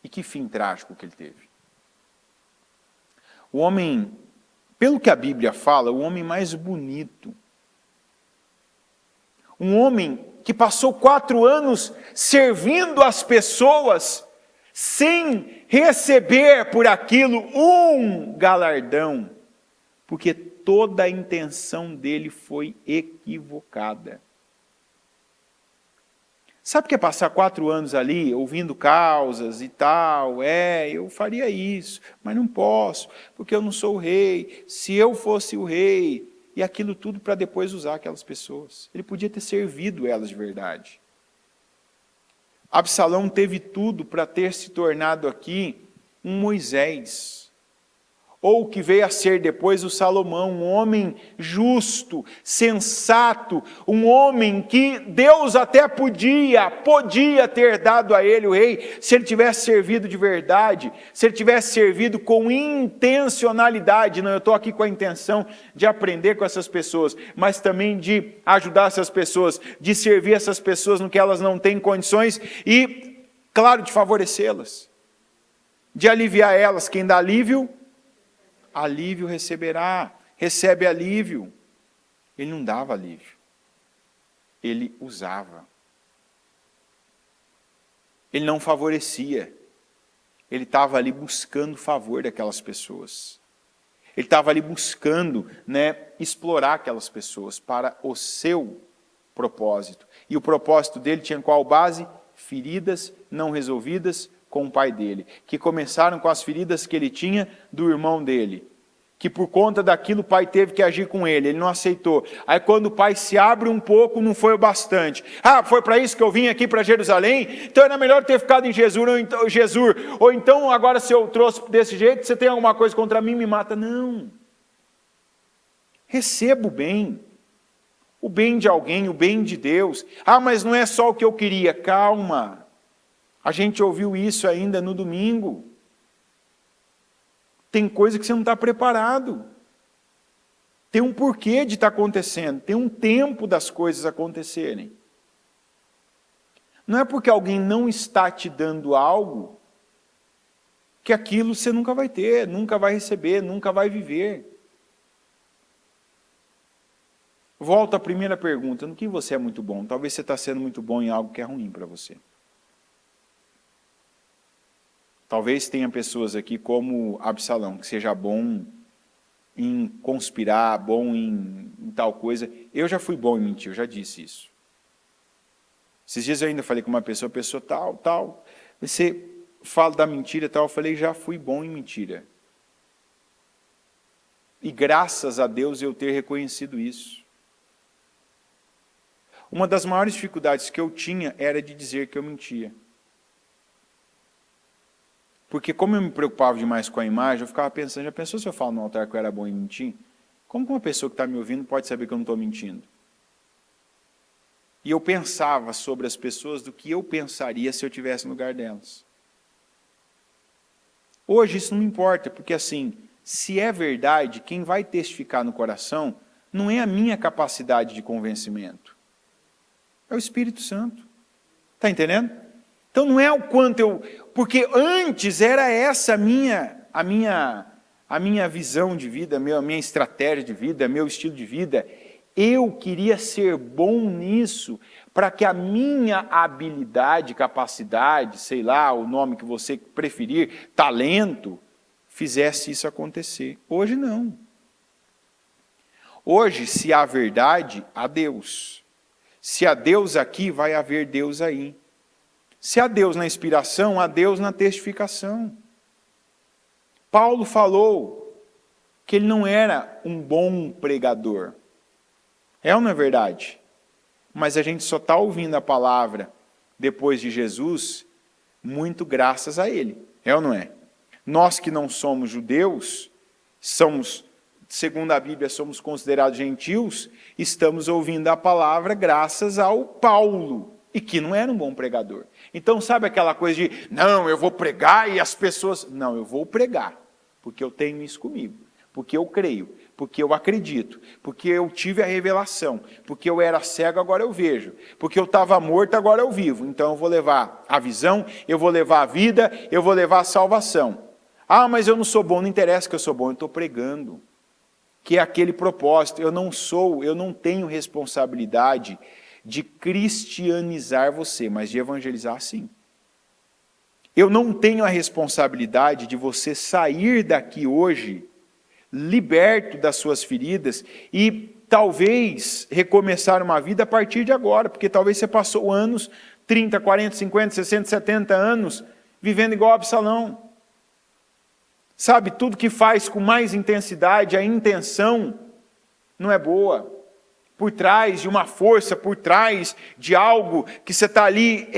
Speaker 1: E que fim trágico que ele teve. O homem, pelo que a Bíblia fala, o homem mais bonito. Um homem que passou 4 anos servindo as pessoas, sem receber por aquilo um galardão, porque toda a intenção dele foi equivocada. Sabe o que é passar 4 anos ali, ouvindo causas e tal? Eu faria isso, mas não posso, porque eu não sou o rei. Se eu fosse o rei, e aquilo tudo para depois usar aquelas pessoas. Ele podia ter servido elas de verdade. Absalão teve tudo para ter se tornado aqui um Moisés, ou o que veio a ser depois o Salomão, um homem justo, sensato, um homem que Deus até podia ter dado a ele o rei, se ele tivesse servido de verdade, se ele tivesse servido com intencionalidade. Não, eu estou aqui com a intenção de aprender com essas pessoas, mas também de ajudar essas pessoas, de servir essas pessoas no que elas não têm condições e, claro, de favorecê-las, de aliviar elas. Quem dá alívio receberá, recebe alívio. Ele não dava alívio, ele usava. Ele não favorecia, ele estava ali buscando o favor daquelas pessoas. Ele estava ali buscando, explorar aquelas pessoas para o seu propósito. E o propósito dele tinha qual base? Feridas não resolvidas com o pai dele, que começaram com as feridas que ele tinha do irmão dele, que por conta daquilo o pai teve que agir com ele não aceitou. Aí quando o pai se abre um pouco, não foi o bastante. Foi para isso que eu vim aqui para Jerusalém? Então era melhor ter ficado em Jesus, ou então agora se eu trouxe desse jeito, você tem alguma coisa contra mim, me mata. Não. Receba o bem de alguém, o bem de Deus. Mas não é só o que eu queria. Calma. A gente ouviu isso ainda no domingo. Tem coisa que você não está preparado. Tem um porquê de estar acontecendo. Tem um tempo das coisas acontecerem. Não é porque alguém não está te dando algo que aquilo você nunca vai ter, nunca vai receber, nunca vai viver. Volto à primeira pergunta. No que você é muito bom? Talvez você está sendo muito bom em algo que é ruim para você. Talvez tenha pessoas aqui como Absalão, que seja bom em conspirar, bom em tal coisa. Eu já fui bom em mentir, eu já disse isso. Esses dias eu ainda falei com uma pessoa, tal. Você fala da mentira, tal. Eu falei, já fui bom em mentira. E graças a Deus eu ter reconhecido isso. Uma das maiores dificuldades que eu tinha era de dizer que eu mentia. Porque como eu me preocupava demais com a imagem, eu ficava pensando, já pensou se eu falo no altar que eu era bom em mentir? Como que uma pessoa que está me ouvindo pode saber que eu não estou mentindo? E eu pensava sobre as pessoas do que eu pensaria se eu estivesse no lugar delas. Hoje isso não me importa, porque assim, se é verdade, quem vai testificar no coração não é a minha capacidade de convencimento. É o Espírito Santo. Está entendendo? Então não é o quanto eu... Porque antes era essa a minha visão de vida, a minha estratégia de vida, meu estilo de vida. Eu queria ser bom nisso, para que a minha habilidade, capacidade, sei lá, o nome que você preferir, talento, fizesse isso acontecer. Hoje não. Hoje, se há verdade, há Deus. Se há Deus aqui, vai haver Deus aí. Se há Deus na inspiração, há Deus na testificação. Paulo falou que ele não era um bom pregador. É ou não é verdade? Mas a gente só está ouvindo a palavra depois de Jesus, muito graças a ele. É ou não é? Nós que não somos judeus, segundo a Bíblia, somos considerados gentios, estamos ouvindo a palavra graças ao Paulo, e que não era um bom pregador. Então, sabe aquela coisa de, não, eu vou pregar e as pessoas... Não, eu vou pregar, porque eu tenho isso comigo, porque eu creio, porque eu acredito, porque eu tive a revelação, porque eu era cego, agora eu vejo, porque eu estava morto, agora eu vivo. Então eu vou levar a visão, eu vou levar a vida, eu vou levar a salvação. Mas eu não sou bom, não interessa que eu sou bom, eu estou pregando. Que é aquele propósito, eu não tenho responsabilidade de cristianizar você, mas de evangelizar sim. Eu não tenho a responsabilidade de você sair daqui hoje, liberto das suas feridas, e talvez recomeçar uma vida a partir de agora, porque talvez você passou anos, 30, 40, 50, 60, 70 anos, vivendo igual Absalão. Sabe, tudo que faz com mais intensidade, a intenção não é boa. por trás de uma força, por trás de algo que você está ali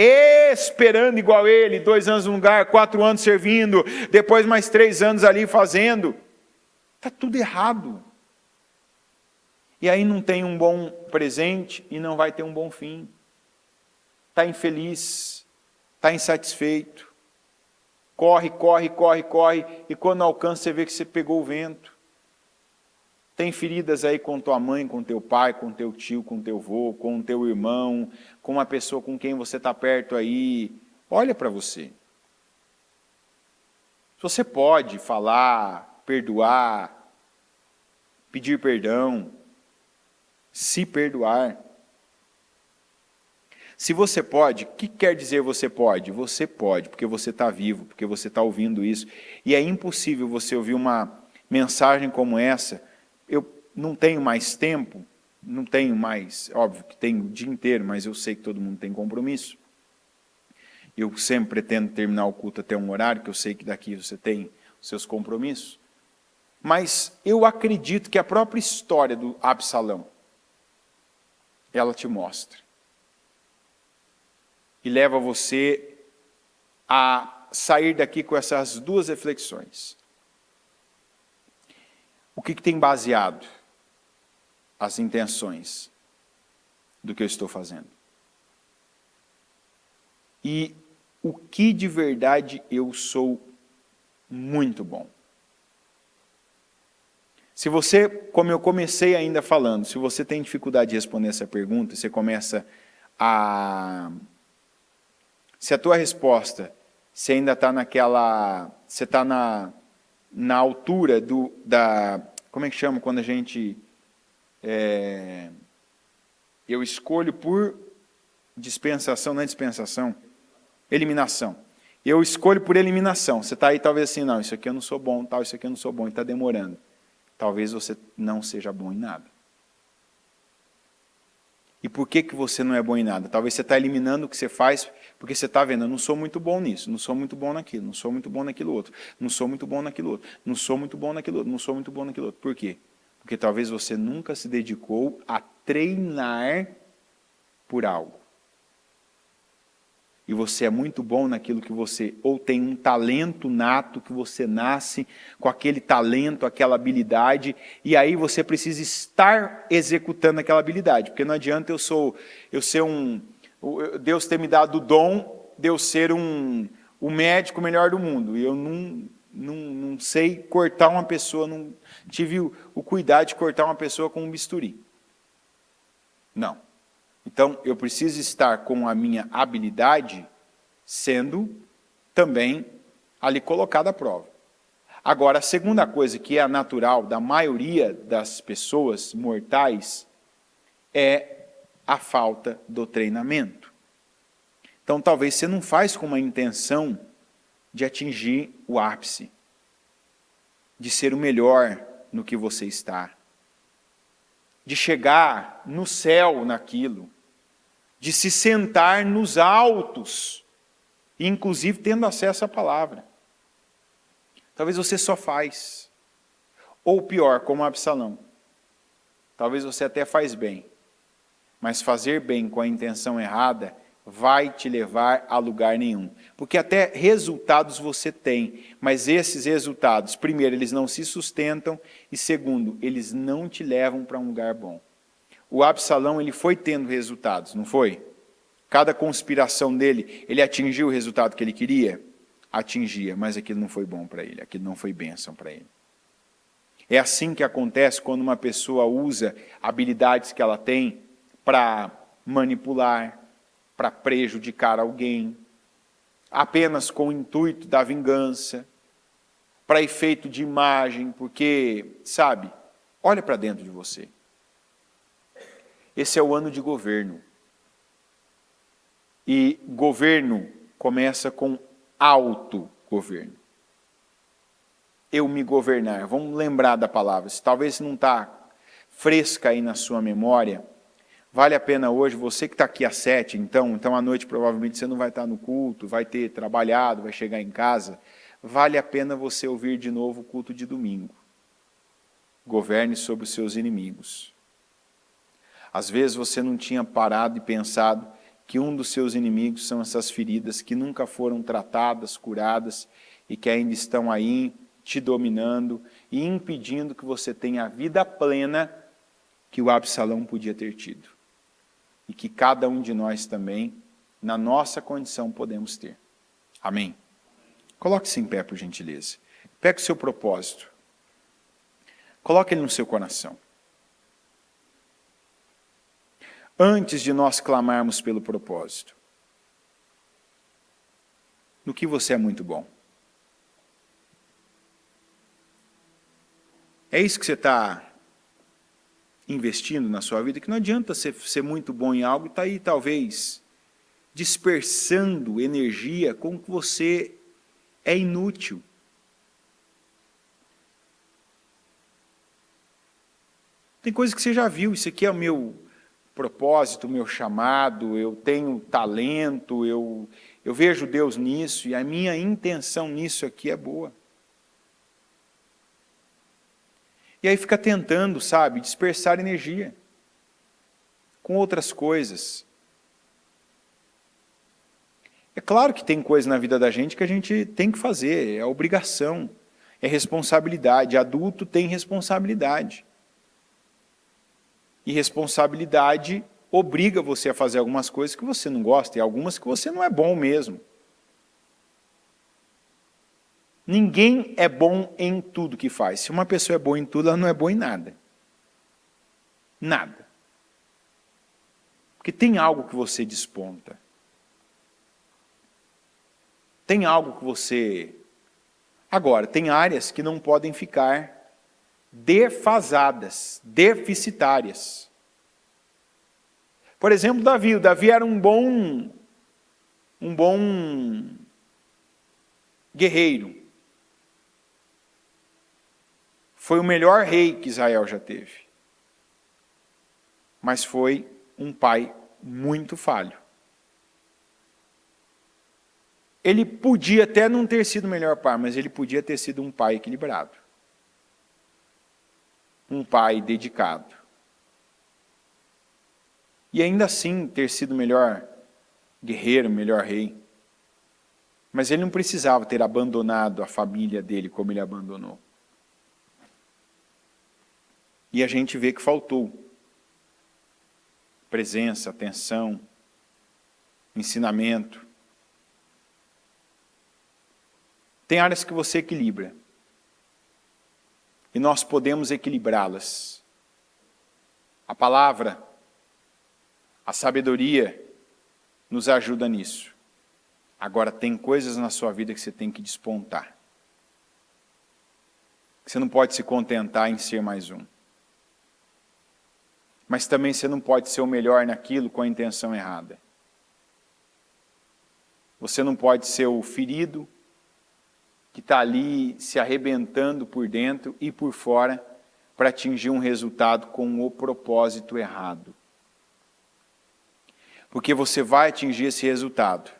Speaker 1: esperando igual ele, 2 anos num lugar, 4 anos servindo, depois mais 3 anos ali fazendo. Está tudo errado. E aí não tem um bom presente e não vai ter um bom fim. Está infeliz, está insatisfeito. Corre, e quando alcança você vê que você pegou o vento. Tem feridas aí com tua mãe, com teu pai, com teu tio, com teu avô, com teu irmão, com uma pessoa com quem você está perto aí. Olha para você. Você pode falar, perdoar, pedir perdão, se perdoar. Se você pode, o que quer dizer você pode? Você pode, porque você está vivo, porque você está ouvindo isso. E é impossível você ouvir uma mensagem como essa. Eu não tenho mais tempo, não tenho mais, óbvio que tenho o dia inteiro, mas eu sei que todo mundo tem compromisso. Eu sempre pretendo terminar o culto até um horário, que eu sei que daqui você tem os seus compromissos. Mas eu acredito que a própria história do Absalão, ela te mostra. E leva você a sair daqui com essas 2 reflexões. O que tem baseado as intenções do que eu estou fazendo? E o que de verdade eu sou muito bom? Se você, como eu comecei ainda falando, se você tem dificuldade de responder essa pergunta, você começa a... Se a tua resposta, você ainda está naquela... Você está na altura da... Como é que chama quando a gente... eu escolho por dispensação, não é dispensação? Eliminação. Eu escolho por eliminação. Você está aí talvez assim, não, isso aqui eu não sou bom, tal, isso aqui eu não sou bom, e está demorando. Talvez você não seja bom em nada. E por que você não é bom em nada? Talvez você está eliminando o que você faz, porque você está vendo, eu não sou muito bom nisso, não sou muito bom naquilo, não sou muito bom naquilo outro, não sou muito bom naquilo outro, não sou muito bom naquilo outro, não sou muito bom naquilo outro. Por quê? Porque talvez você nunca se dedicou a treinar por algo. E você é muito bom naquilo que você, ou tem um talento nato, que você nasce com aquele talento, aquela habilidade, e aí você precisa estar executando aquela habilidade, porque não adianta eu ser Deus ter me dado o dom de eu ser o médico melhor do mundo, e eu não sei cortar uma pessoa, não tive o cuidado de cortar uma pessoa com um bisturi. Não. Então, eu preciso estar com a minha habilidade sendo também ali colocada à prova. Agora, a segunda coisa que é a natural da maioria das pessoas mortais é a falta do treinamento. Então, talvez você não faz com uma intenção de atingir o ápice, de ser o melhor no que você está, de chegar no céu naquilo, de se sentar nos altos, inclusive tendo acesso à palavra. Talvez você só faz. Ou pior, como Absalão. Talvez você até faz bem, mas fazer bem com a intenção errada vai te levar a lugar nenhum. Porque até resultados você tem, mas esses resultados, primeiro, eles não se sustentam, e segundo, eles não te levam para um lugar bom. O Absalão, ele foi tendo resultados, não foi? Cada conspiração dele, ele atingiu o resultado que ele queria? Atingia, mas aquilo não foi bom para ele, aquilo não foi bênção para ele. É assim que acontece quando uma pessoa usa habilidades que ela tem para manipular, para prejudicar alguém, apenas com o intuito da vingança, para efeito de imagem, porque, sabe, olha para dentro de você. Esse é o ano de governo. E governo começa com autogoverno. Eu me governar. Vamos lembrar da palavra. Se talvez não está fresca aí na sua memória, vale a pena hoje, você que está aqui às 7, então à noite provavelmente você não vai estar no culto, vai ter trabalhado, vai chegar em casa. Vale a pena você ouvir de novo o culto de domingo. Governe sobre os seus inimigos. Às vezes você não tinha parado e pensado que um dos seus inimigos são essas feridas que nunca foram tratadas, curadas e que ainda estão aí te dominando e impedindo que você tenha a vida plena que o Absalão podia ter tido. E que cada um de nós também, na nossa condição, podemos ter. Amém? Coloque-se em pé, por gentileza. Pegue o seu propósito. Coloque ele no seu coração. Antes de nós clamarmos pelo propósito, no que você é muito bom? É isso que você está investindo na sua vida? Que não adianta ser muito bom em algo e estar aí, talvez, dispersando energia com que você é inútil. Tem coisas que você já viu, isso aqui é o meu propósito, o meu chamado, eu tenho talento, eu vejo Deus nisso e a minha intenção nisso aqui é boa. E aí fica tentando, sabe, dispersar energia com outras coisas. É claro que tem coisa na vida da gente que a gente tem que fazer, é obrigação, é responsabilidade. Adulto tem responsabilidade. E responsabilidade obriga você a fazer algumas coisas que você não gosta e algumas que você não é bom mesmo. Ninguém é bom em tudo que faz. Se uma pessoa é boa em tudo, ela não é boa em nada. Nada. Porque tem algo que você desponta. Tem algo que você... Agora, tem áreas que não podem ficar defasadas, deficitárias. Por exemplo, Davi. O Davi era um bom guerreiro. Foi o melhor rei que Israel já teve. Mas foi um pai muito falho. Ele podia até não ter sido o melhor pai, mas ele podia ter sido um pai equilibrado. Um pai dedicado. E ainda assim ter sido o melhor guerreiro, o melhor rei. Mas ele não precisava ter abandonado a família dele como ele abandonou. E a gente vê que faltou presença, atenção, ensinamento. Tem áreas que você equilibra. E nós podemos equilibrá-las. A palavra, a sabedoria nos ajuda nisso. Agora, tem coisas na sua vida que você tem que despontar. Você não pode se contentar em ser mais um. Mas também você não pode ser o melhor naquilo com a intenção errada. Você não pode ser o ferido que está ali se arrebentando por dentro e por fora para atingir um resultado com o propósito errado. Porque você vai atingir esse resultado,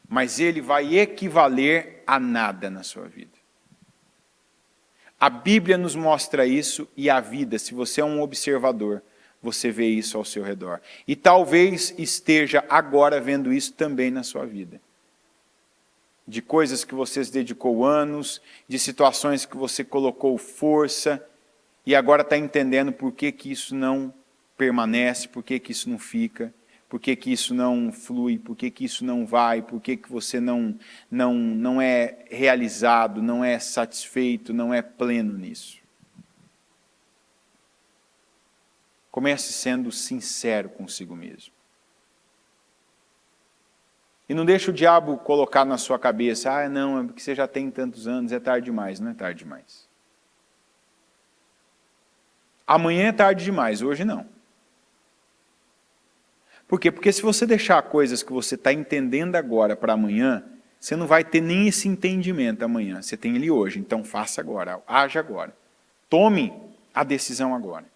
Speaker 1: mas ele vai equivaler a nada na sua vida. A Bíblia nos mostra isso e a vida, se você é um observador, você vê isso ao seu redor. E talvez esteja agora vendo isso também na sua vida. De coisas que você se dedicou anos, de situações que você colocou força, e agora está entendendo por que isso não permanece, por que isso não fica, por que isso não flui, por que isso não vai, por que você não é realizado, não é satisfeito, não é pleno nisso. Comece sendo sincero consigo mesmo. E não deixe o diabo colocar na sua cabeça, não, é porque você já tem tantos anos, é tarde demais. Não é tarde demais. Amanhã é tarde demais, hoje não. Por quê? Porque se você deixar coisas que você está entendendo agora para amanhã, você não vai ter nem esse entendimento amanhã. Você tem ele hoje, então faça agora, haja agora. Tome a decisão agora.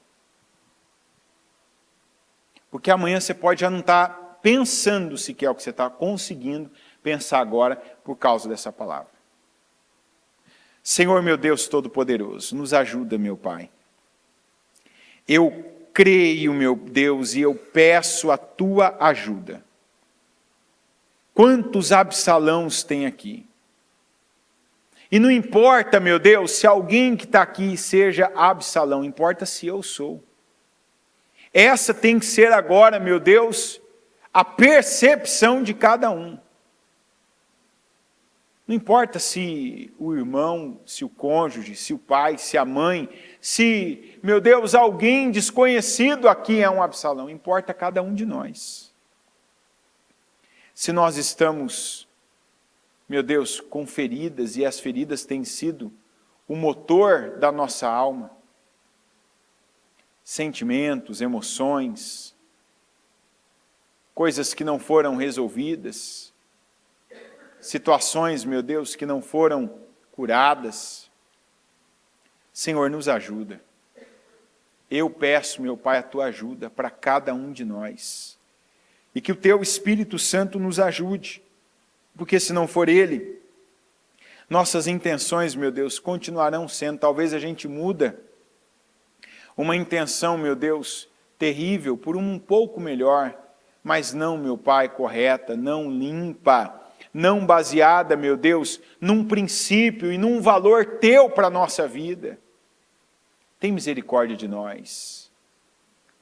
Speaker 1: Porque amanhã você pode já não estar pensando sequer o que você está conseguindo pensar agora por causa dessa palavra. Senhor meu Deus Todo-Poderoso, nos ajuda, meu Pai. Eu creio, meu Deus, e eu peço a tua ajuda. Quantos Absalãos tem aqui? E não importa, meu Deus, se alguém que está aqui seja Absalão, importa se eu sou. Essa tem que ser agora, meu Deus, a percepção de cada um. Não importa se o irmão, se o cônjuge, se o pai, se a mãe, se, meu Deus, alguém desconhecido aqui é um Absalão, importa cada um de nós. Se nós estamos, meu Deus, com feridas, e as feridas têm sido o motor da nossa alma, sentimentos, emoções, coisas que não foram resolvidas, situações, meu Deus, que não foram curadas. Senhor, nos ajuda. Eu peço, meu Pai, a tua ajuda para cada um de nós. E que o teu Espírito Santo nos ajude. Porque se não for Ele, nossas intenções, meu Deus, continuarão sendo. Talvez a gente muda uma intenção, meu Deus, terrível por um pouco melhor, mas não, meu Pai, correta, não limpa, não baseada, meu Deus, num princípio e num valor teu para a nossa vida. Tem misericórdia de nós.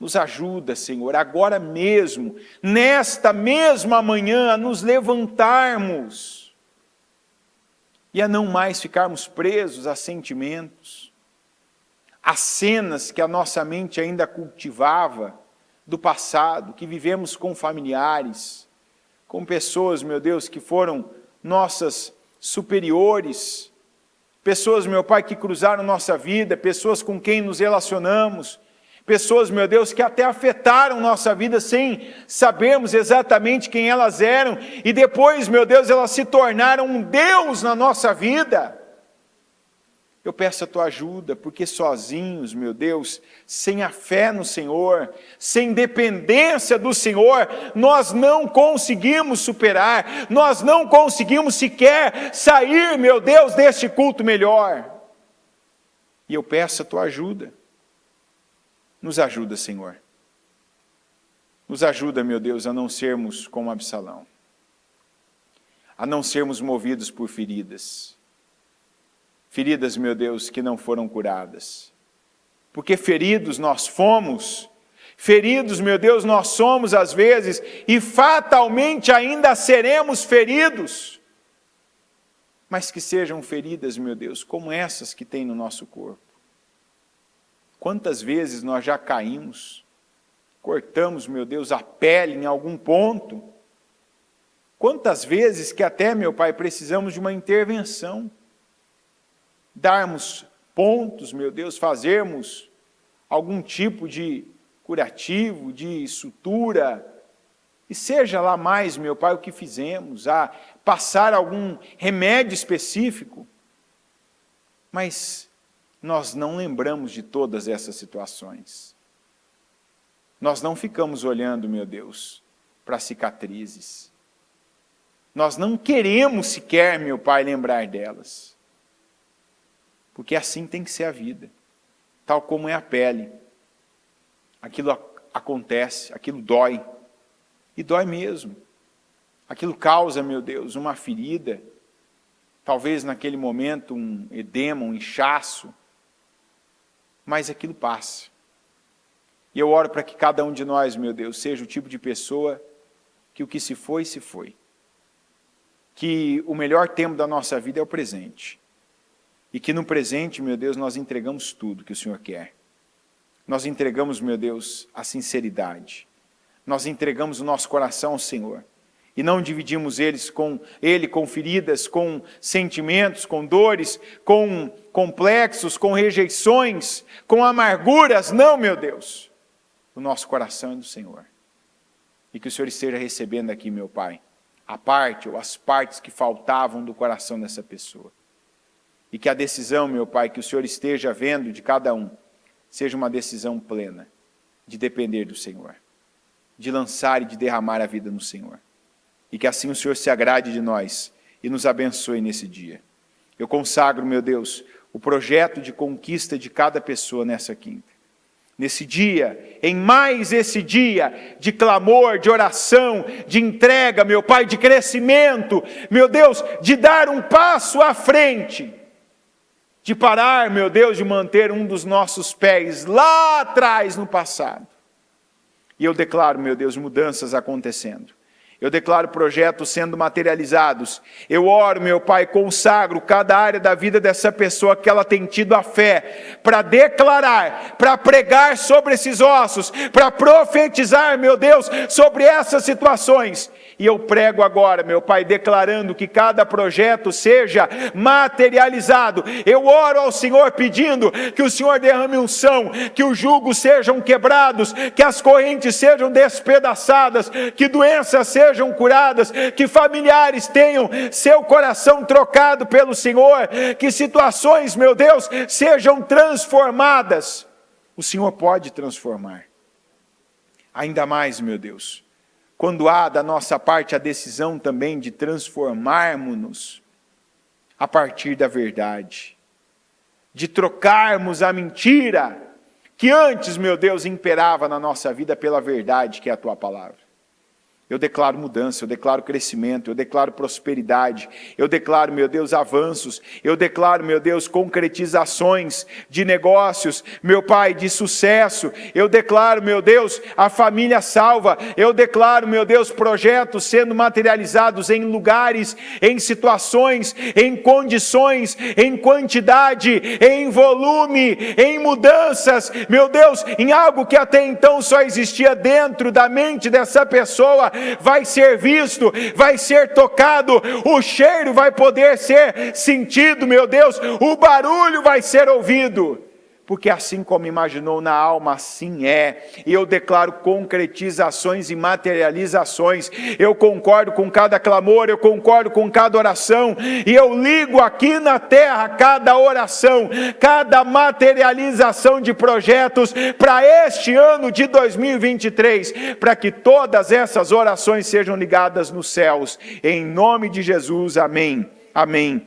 Speaker 1: Nos ajuda, Senhor, agora mesmo, nesta mesma manhã, a nos levantarmos e a não mais ficarmos presos a sentimentos, a cenas que a nossa mente ainda cultivava do passado, que vivemos com familiares, com pessoas, meu Deus, que foram nossas superiores, pessoas, meu Pai, que cruzaram nossa vida, pessoas com quem nos relacionamos, pessoas, meu Deus, que até afetaram nossa vida sem sabermos exatamente quem elas eram, e depois, meu Deus, elas se tornaram um Deus na nossa vida. Eu peço a tua ajuda, porque sozinhos, meu Deus, sem a fé no Senhor, sem dependência do Senhor, nós não conseguimos superar, nós não conseguimos sequer sair, meu Deus, deste culto melhor. E eu peço a tua ajuda. Nos ajuda, Senhor. Nos ajuda, meu Deus, a não sermos como Absalão, a não sermos movidos por feridas. Feridas, meu Deus, que não foram curadas. Porque feridos nós fomos, feridos, meu Deus, nós somos às vezes, e fatalmente ainda seremos feridos. Mas que sejam feridas, meu Deus, como essas que tem no nosso corpo. Quantas vezes nós já caímos, cortamos, meu Deus, a pele em algum ponto. Quantas vezes que até, meu Pai, precisamos de uma intervenção. Darmos pontos, meu Deus, fazermos algum tipo de curativo, de sutura, e seja lá mais, meu Pai, o que fizemos, a passar algum remédio específico, mas nós não lembramos de todas essas situações. Nós não ficamos olhando, meu Deus, para cicatrizes. Nós não queremos sequer, meu Pai, lembrar delas. Porque assim tem que ser a vida, tal como é a pele. Aquilo acontece, aquilo dói, e dói mesmo. Aquilo causa, meu Deus, uma ferida, talvez naquele momento um edema, um inchaço, mas aquilo passa. E eu oro para que cada um de nós, meu Deus, seja o tipo de pessoa que o que se foi, se foi. Que o melhor tempo da nossa vida é o presente. E que no presente, meu Deus, nós entregamos tudo que o Senhor quer. Nós entregamos, meu Deus, a sinceridade. Nós entregamos o nosso coração ao Senhor. E não dividimos Ele com feridas, com sentimentos, com dores, com complexos, com rejeições, com amarguras. Não, meu Deus. O nosso coração é do Senhor. E que o Senhor esteja recebendo aqui, meu Pai, a parte ou as partes que faltavam do coração dessa pessoa. E que a decisão, meu Pai, que o Senhor esteja vendo de cada um, seja uma decisão plena, de depender do Senhor, de lançar e de derramar a vida no Senhor. E que assim o Senhor se agrade de nós e nos abençoe nesse dia. Eu consagro, meu Deus, o projeto de conquista de cada pessoa nessa quinta. nesse dia, em mais esse dia de clamor, de oração, de entrega, meu Pai, de crescimento, meu Deus, de dar um passo à frente, de parar, meu Deus, de manter um dos nossos pés lá atrás no passado. E eu declaro, meu Deus, mudanças acontecendo. Eu declaro projetos sendo materializados. Eu oro, meu Pai, consagro cada área da vida dessa pessoa que ela tem tido a fé, para declarar, para pregar sobre esses ossos, para profetizar, meu Deus, sobre essas situações. E eu prego agora, meu Pai, declarando que cada projeto seja materializado. Eu oro ao Senhor pedindo que o Senhor derrame unção, que os jugos sejam quebrados, que as correntes sejam despedaçadas, que doenças sejam curadas, que familiares tenham seu coração trocado pelo Senhor, que situações, meu Deus, sejam transformadas. O Senhor pode transformar. Ainda mais, meu Deus, quando há da nossa parte a decisão também de transformarmos-nos a partir da verdade, de trocarmos a mentira que antes, meu Deus, imperava na nossa vida pela verdade que é a Tua palavra. Eu declaro mudança, eu declaro crescimento, eu declaro prosperidade, eu declaro, meu Deus, avanços, eu declaro, meu Deus, concretizações de negócios, meu Pai, de sucesso, eu declaro, meu Deus, a família salva, eu declaro, meu Deus, projetos sendo materializados em lugares, em situações, em condições, em quantidade, em volume, em mudanças, meu Deus, em algo que até então só existia dentro da mente dessa pessoa, vai ser visto, vai ser tocado, o cheiro vai poder ser sentido, meu Deus, o barulho vai ser ouvido, porque assim como imaginou na alma, assim é. E eu declaro concretizações e materializações. Eu concordo com cada clamor, eu concordo com cada oração, e eu ligo aqui na terra cada oração, cada materialização de projetos para este ano de 2023, para que todas essas orações sejam ligadas nos céus. Em nome de Jesus, amém. Amém.